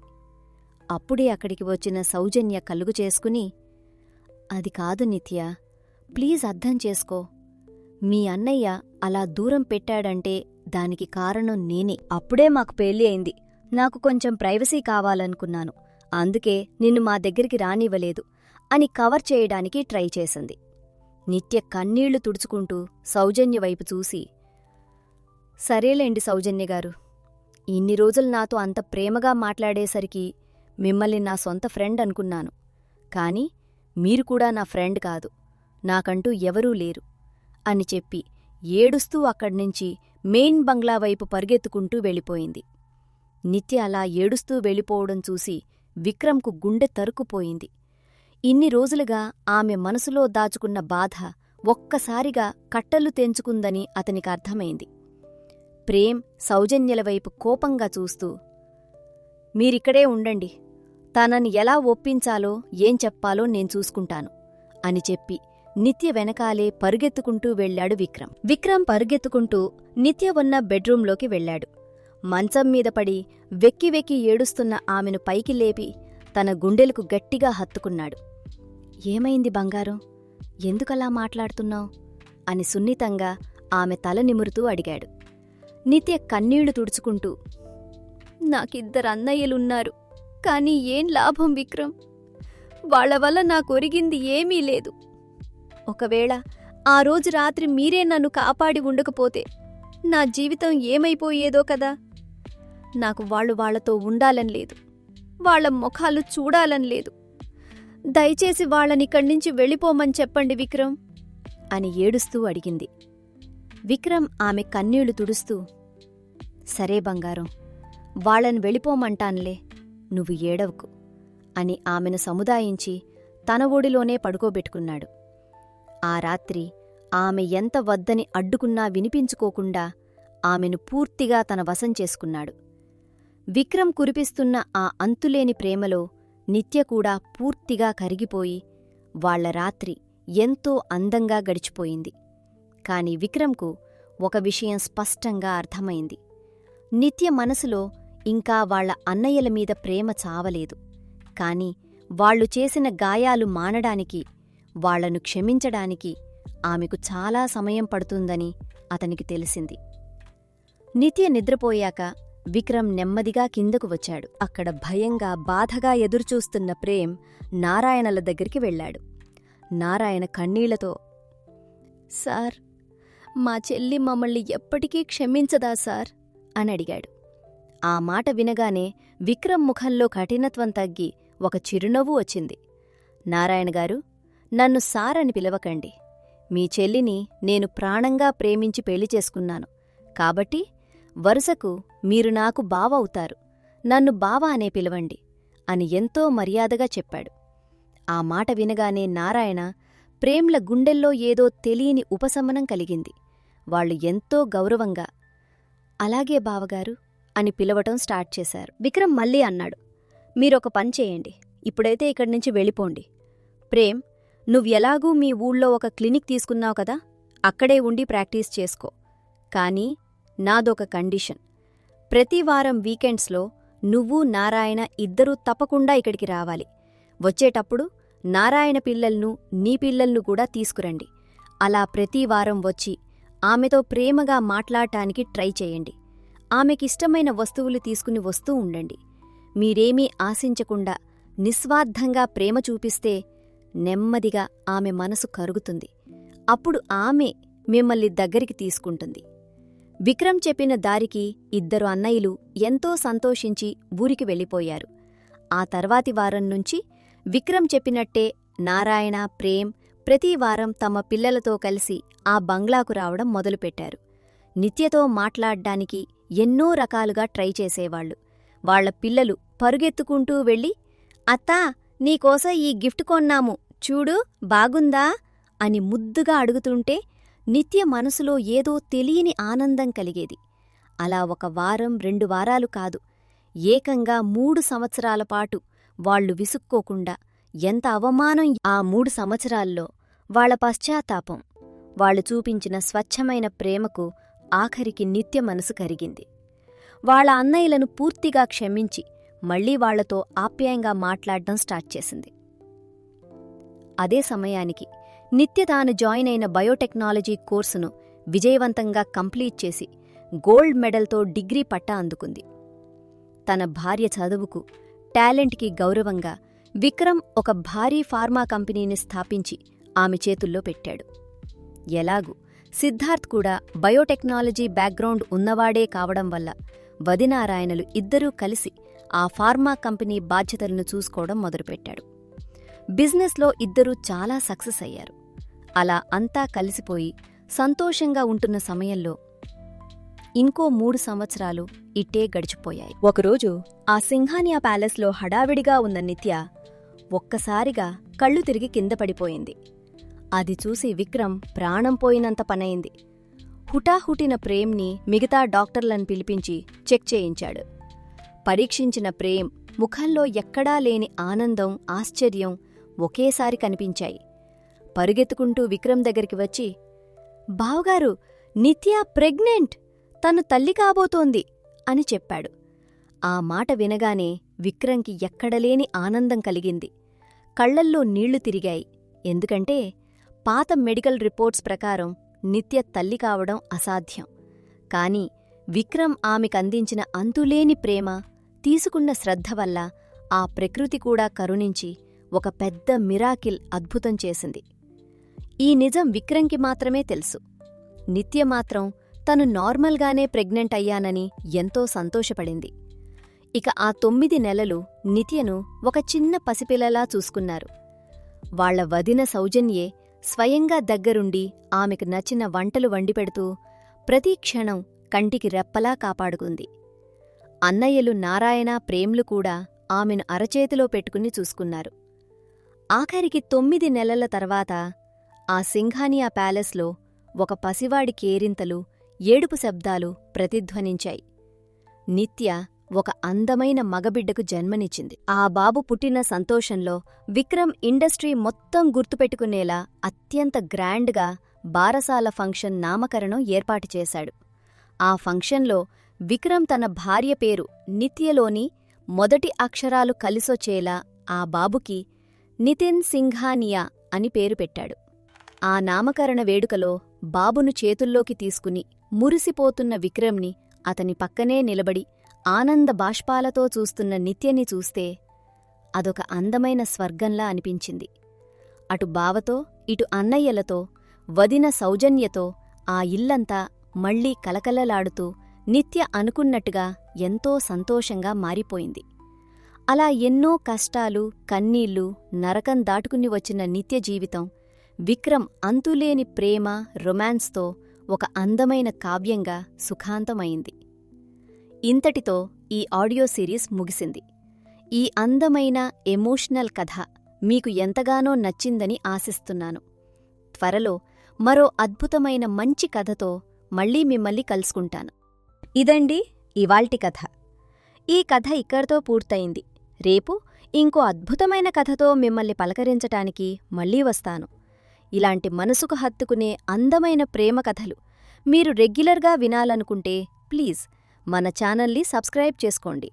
అప్పుడే అక్కడికి వచ్చిన సౌజన్య కలుగు చేసుకుని, అది కాదు నిత్య, ప్లీజ్ అర్థం చేసుకో. మీ అన్నయ్య అలా దూరం పెట్టాడంటే దానికి కారణం నేనే. అప్పుడే మాకు పెళ్ళి అయింది. నాకు కొంచెం ప్రైవసీ కావాలనుకున్నాను, అందుకే నిన్ను మా దగ్గరికి రానివ్వలేదు అని కవర్ చేయడానికి ట్రై చేసింది. నిత్య కన్నీళ్లు తుడుచుకుంటూ సౌజన్య వైపు చూసి, సరేలేండి సౌజన్యగారు, ఇన్ని రోజులు నాతో అంత ప్రేమగా మాట్లాడేసరికి మిమ్మల్ని నా సొంత ఫ్రెండ్ అనుకున్నాను. కాని మీరు కూడా నా ఫ్రెండ్ కాదు, నాకంటూ ఎవరూ లేరు అని చెప్పి ఏడుస్తూ అక్కడ్నుంచి మెయిన్ బంగ్లా వైపు పరుగెత్తుకుంటూ వెళ్ళిపోయింది. నిత్య అలా ఏడుస్తూ వెళ్ళిపోవడం చూసి విక్రమ్కు గుండె తరుక్కుపోయింది. ఇన్ని రోజులుగా ఆమె మనసులో దాచుకున్న బాధ ఒక్కసారిగా కట్టలు తెంచుకుందని అతనికర్థమైంది. ప్రేమ్ సౌజన్యలవైపు కోపంగా చూస్తూ, మీరిక్కడే ఉండండి, తనని ఎలా ఒప్పించాలో ఏం చెప్పాలో నేను చూసుకుంటాను అని చెప్పి నిత్య వెనకాలే పరుగెత్తుకుంటూ వెళ్లాడు విక్రమ్. విక్రమ్ పరుగెత్తుకుంటూ నిత్య ఉన్న బెడ్రూంలోకి వెళ్లాడు. మంచం మీద పడి వెక్కి వెక్కి ఏడుస్తున్న ఆమెను పైకి లేపి తన గుండెలకు గట్టిగా హత్తుకున్నాడు. ఏమైంది బంగారం, ఎందుకలా మాట్లాడుతున్నావు అని సున్నితంగా ఆమె తల నిమురుతూ అడిగాడు. నిత్య కన్నీళ్లు తుడుచుకుంటూ, నాకిద్దరన్నయ్యలున్నారు, కాని ఏం లాభం విక్రమ్, వాళ్ల వల్ల నాకొరిగింది ఏమీ లేదు. ఒకవేళ ఆ రోజు రాత్రి మీరే నన్ను కాపాడి ఉండకపోతే నా జీవితం ఏమైపోయేదో కదా. నాకు వాళ్లతో ఉండాలని లేదు, వాళ్ల ముఖాలు చూడాలని లేదు. దయచేసి వాళ్ళనిక్కడ్నించి వెళ్ళిపోమని చెప్పండి విక్రమ్ అని ఏడుస్తూ అడిగింది. విక్రమ్ ఆమె కన్నీళ్లు తుడుస్తూ, సరే బంగారం, వాళ్ళని వెళ్ళిపోమంటాన్లే, నువ్వు ఏడవకు అని ఆమెను సముదాయించి తన ఒడిలోనే పడుకోబెట్టుకున్నాడు. ఆ రాత్రి ఆమె ఎంత వద్దని అడ్డుకున్నా వినిపించుకోకుండా ఆమెను పూర్తిగా తన వశం చేసుకున్నాడు. విక్రమ్ కురిపిస్తున్న ఆ అంతులేని ప్రేమలో నిత్య కూడా పూర్తిగా కరిగిపోయి వాళ్ల రాత్రి ఎంతో అందంగా గడిచిపోయింది. కాని విక్రమ్కు ఒక విషయం స్పష్టంగా అర్థమైంది. నిత్య మనసులో ఇంకా వాళ్ల అన్నయ్యల మీద ప్రేమ చావలేదు. కాని వాళ్లు చేసిన గాయాలు మానడానికి, వాళ్లను క్షమించడానికి ఆమెకు చాలా సమయం పడుతుందని అతనికి తెలిసింది. నిత్య నిద్రపోయాక విక్రమ్ నెమ్మదిగా కిందకు వచ్చాడు. అక్కడ భయంగా బాధగా ఎదురుచూస్తున్న ప్రేమ్ నారాయణల దగ్గరికి వెళ్లాడు. నారాయణ కన్నీళ్లతో, సార్, మా చెల్లి మమ్మల్ని ఎప్పటికీ క్షమించదా సార్ అని అడిగాడు. ఆ మాట వినగానే విక్రమ్ ముఖంలో కఠినత్వం తగ్గి ఒక చిరునవ్వు వచ్చింది. నారాయణగారు, నన్ను సార్ అని పిలవకండి. మీ చెల్లిని నేను ప్రాణంగా ప్రేమించి పెళ్లి చేసుకున్నాను. కాబట్టి వరుసకు మీరు నాకు బావ అవుతారు. నన్ను బావ అనే పిలవండి అని ఎంతో మర్యాదగా చెప్పాడు. ఆ మాట వినగానే నారాయణ, ప్రేమ్ల గుండెల్లో ఏదో తెలియని ఉపశమనం కలిగింది. వాళ్లు ఎంతో గౌరవంగా, అలాగే బావగారు అని పిలవటం స్టార్ట్ చేశారు. విక్రమ్ మళ్ళీ అన్నాడు, మీరొక పని చేయండి, ఇప్పుడైతే ఇక్కడ్నించి వెళ్ళిపోండి. ప్రేమ్, నువ్వెలాగూ మీ ఊళ్ళో ఒక క్లినిక్ తీసుకున్నావు కదా, అక్కడే ఉండి ప్రాక్టీస్ చేసుకో. కానీ నాదొక కండిషన్. ప్రతివారం వీకెండ్స్లో నువ్వు నారాయణ ఇద్దరూ తప్పకుండా ఇక్కడికి రావాలి. వచ్చేటప్పుడు నారాయణ పిల్లల్ను, నీ పిల్లల్ను కూడా తీసుకురండి. అలా ప్రతివారం వచ్చి ఆమెతో ప్రేమగా మాట్లాడటానికి ట్రై చేయండి. ఆమెకిష్టమైన వస్తువులు తీసుకుని వస్తూ ఉండండి. మీరేమీ ఆశించకుండా నిస్వార్థంగా ప్రేమ చూపిస్తే నెమ్మదిగా ఆమె మనసు కరుగుతుంది. అప్పుడు ఆమె మిమ్మల్ని దగ్గరికి తీసుకుంటుంది. విక్రమ్ చెప్పిన దారికి ఇద్దరు అన్నయ్యలు ఎంతో సంతోషించి ఊరికి వెళ్ళిపోయారు. ఆ తర్వాతి వారం నుంచి విక్రమ్ చెప్పినట్టే నారాయణ, ప్రేమ్ ప్రతివారం తమ పిల్లలతో కలిసి ఆ బంగ్లాకు రావడం మొదలుపెట్టారు. నిత్యతో మాట్లాడ్డానికి ఎన్నో రకాలుగా ట్రై చేసేవాళ్లు. వాళ్ల పిల్లలు పరుగెత్తుకుంటూ వెళ్ళి, అత్తా, నీకోసం ఈ గిఫ్ట్ కొన్నాము, చూడు బాగుందా అని ముద్దుగా అడుగుతుంటే నిత్య మనసులో ఏదో తెలియని ఆనందం కలిగేది. అలా 1 వారం 2 వారాలు కాదు, ఏకంగా 3 సంవత్సరాల పాటు వాళ్లు విసుక్కోకుండా, ఎంత అవమానం ఆ 3 సంవత్సరాల్లో, వాళ్ల పశ్చాత్తాపం, వాళ్లు చూపించిన స్వచ్ఛమైన ప్రేమకు ఆఖరికి నిత్య మనసు కరిగింది. వాళ్ల అన్నయ్యలను పూర్తిగా క్షమించి మళ్లీ వాళ్లతో ఆప్యాయంగా మాట్లాడడం స్టార్ట్ చేసింది. అదే సమయానికి నిత్య తాను జాయిన్ అయిన బయోటెక్నాలజీ కోర్సును విజయవంతంగా కంప్లీట్ చేసి గోల్డ్ మెడల్తో డిగ్రీ పట్టా అందుకుంది. తన భార్య చదువుకు, టాలెంట్కి గౌరవంగా విక్రమ్ ఒక భారీ ఫార్మా కంపెనీని స్థాపించి ఆమె చేతుల్లో పెట్టాడు. ఎలాగూ సిద్ధార్థ్ కూడా బయోటెక్నాలజీ బ్యాక్గ్రౌండ్ ఉన్నవాడే కావడం వల్ల వదినారాయణలు ఇద్దరూ కలిసి ఆ ఫార్మా కంపెనీ బాధ్యతలను చూసుకోవడం మొదలుపెట్టాడు. బిజినెస్లో ఇద్దరూ చాలా సక్సెస్ అయ్యారు. అలా అంతా కలిసిపోయి సంతోషంగా ఉంటున్న సమయంలో ఇంకో 3 సంవత్సరాలు ఇట్టే గడిచిపోయాయి. ఒకరోజు ఆ సింఘానియా ప్యాలెస్లో హడావిడిగా ఉన్న నిత్య ఒక్కసారిగా కళ్ళు తిరిగి కింద పడిపోయింది. అది చూసి విక్రమ్ ప్రాణం పోయినంత పనైంది. హుటాహుటిన ప్రేమ్ని మిగతా డాక్టర్లను పిలిపించి చెక్ చేయించాడు. పరీక్షించిన ప్రేమ్ ముఖంలో ఎక్కడా లేని ఆనందం, ఆశ్చర్యం ఒకేసారి కనిపించాయి. పరుగెత్తుకుంటూ విక్రమ్ దగ్గరికి వచ్చి, బావగారు, నిత్య ప్రెగ్నెంట్, తను తల్లి కాబోతోంది అని చెప్పాడు. ఆ మాట వినగానే విక్రంకి ఎక్కడలేని ఆనందం కలిగింది. కళ్లల్లో నీళ్లు తిరిగాయి. ఎందుకంటే పాత మెడికల్ రిపోర్ట్స్ ప్రకారం నిత్య తల్లి కావడం అసాధ్యం. కాని విక్రమ్ ఆమెకందించిన అంతులేని ప్రేమ, తీసుకున్న శ్రద్ధ వల్ల ఆ ప్రకృతి కూడా కరుణించి ఒక పెద్ద మిరాకిల్ అద్భుతం చేసింది. ఈ నిజం విక్రంకి మాత్రమే తెలుసు. నిత్య మాత్రం తను నార్మల్గానే ప్రెగ్నెంట్ అయ్యానని ఎంతో సంతోషపడింది. ఇక ఆ 9 నెలలు నిత్యను ఒక చిన్న పసిపిల్లలా చూసుకున్నారు. వాళ్ల వదిన సౌజన్యే స్వయంగా దగ్గరుండి ఆమెకు నచ్చిన వంటలు వండిపెడుతూ ప్రతి క్షణం కంటికి రెప్పలా కాపాడుకుంది. అన్నయ్యలు నారాయణ, ప్రేమ్లు కూడా ఆమెను అరచేతిలో పెట్టుకుని చూసుకున్నారు. ఆఖరికి 9 నెలల తర్వాత ఆ సింఘానియా ప్యాలెస్లో ఒక పసివాడి కేరింతలు, ఏడుపు శబ్దాలు ప్రతిధ్వనించాయి. నిత్య ఒక అందమైన మగబిడ్డకు జన్మనిచ్చింది. ఆ బాబు పుట్టిన సంతోషంలో విక్రమ్ ఇండస్ట్రీ మొత్తం గుర్తుపెట్టుకునేలా అత్యంత గ్రాండ్గా బారసాల ఫంక్షన్ నామకరణం ఏర్పాటు చేశాడు. ఆ ఫంక్షన్లో విక్రమ్ తన భార్య పేరు నిత్యలోని మొదటి అక్షరాలు కలిసొచ్చేలా ఆ బాబుకి నితిన్ సింఘానియా అని పేరు పెట్టాడు. ఆ నామకరణ వేడుకలో బాబును చేతుల్లోకి తీసుకుని మురిసిపోతున్న విక్రమ్ని అతని పక్కనే నిలబడి ఆనంద బాష్పాలతో చూస్తున్న నిత్యని చూస్తే అదొక అందమైన స్వర్గంలా అనిపించింది. అటు బావతో, ఇటు అన్నయ్యలతో, వదిన సౌజన్యతో ఆ ఇల్లంతా మళ్లీ కలకలలాడుతూ నిత్య అనుకున్నట్టుగా ఎంతో సంతోషంగా మారిపోయింది. అలా ఎన్నో కష్టాలు, కన్నీళ్లు, నరకం దాటుకుని వచ్చిన నిత్య జీవితం విక్రమ్ అంతులేని ప్రేమ, రొమాన్స్తో ఒక అందమైన కావ్యంగా సుఖాంతమైంది. ఇంతటితో ఈ ఆడియో సిరీస్ ముగిసింది. ఈ అందమైన ఎమోషనల్ కథ మీకు ఎంతగానో నచ్చిందని ఆశిస్తున్నాను. త్వరలో మరో అద్భుతమైన మంచి కథతో మళ్లీ మిమ్మల్ని కలుసుకుంటాను. ఇదండి ఇవాల్టి కథ. ఈ కథ ఇక్కడితో పూర్తయింది. రేపు ఇంకో అద్భుతమైన కథతో మిమ్మల్ని పలకరించటానికి మళ్లీ వస్తాను. ఇలాంటి మనసుకు హత్తుకునే అందమైన ప్రేమ కథలు మీరు రెగ్యులర్గా వినాలనుకుంటే ప్లీజ్ మన ఛానల్ని సబ్స్క్రైబ్ చేసుకోండి.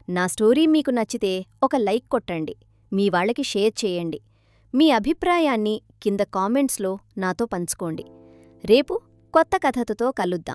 నా స్టోరీ మీకు నచ్చితే ఒక లైక్ కొట్టండి. మీ వాళ్ళకి షేర్ చేయండి. మీ అభిప్రాయాన్ని కింద కామెంట్స్లో నాతో పంచుకోండి. రేపు కొత్త కథతో కలుద్దాం.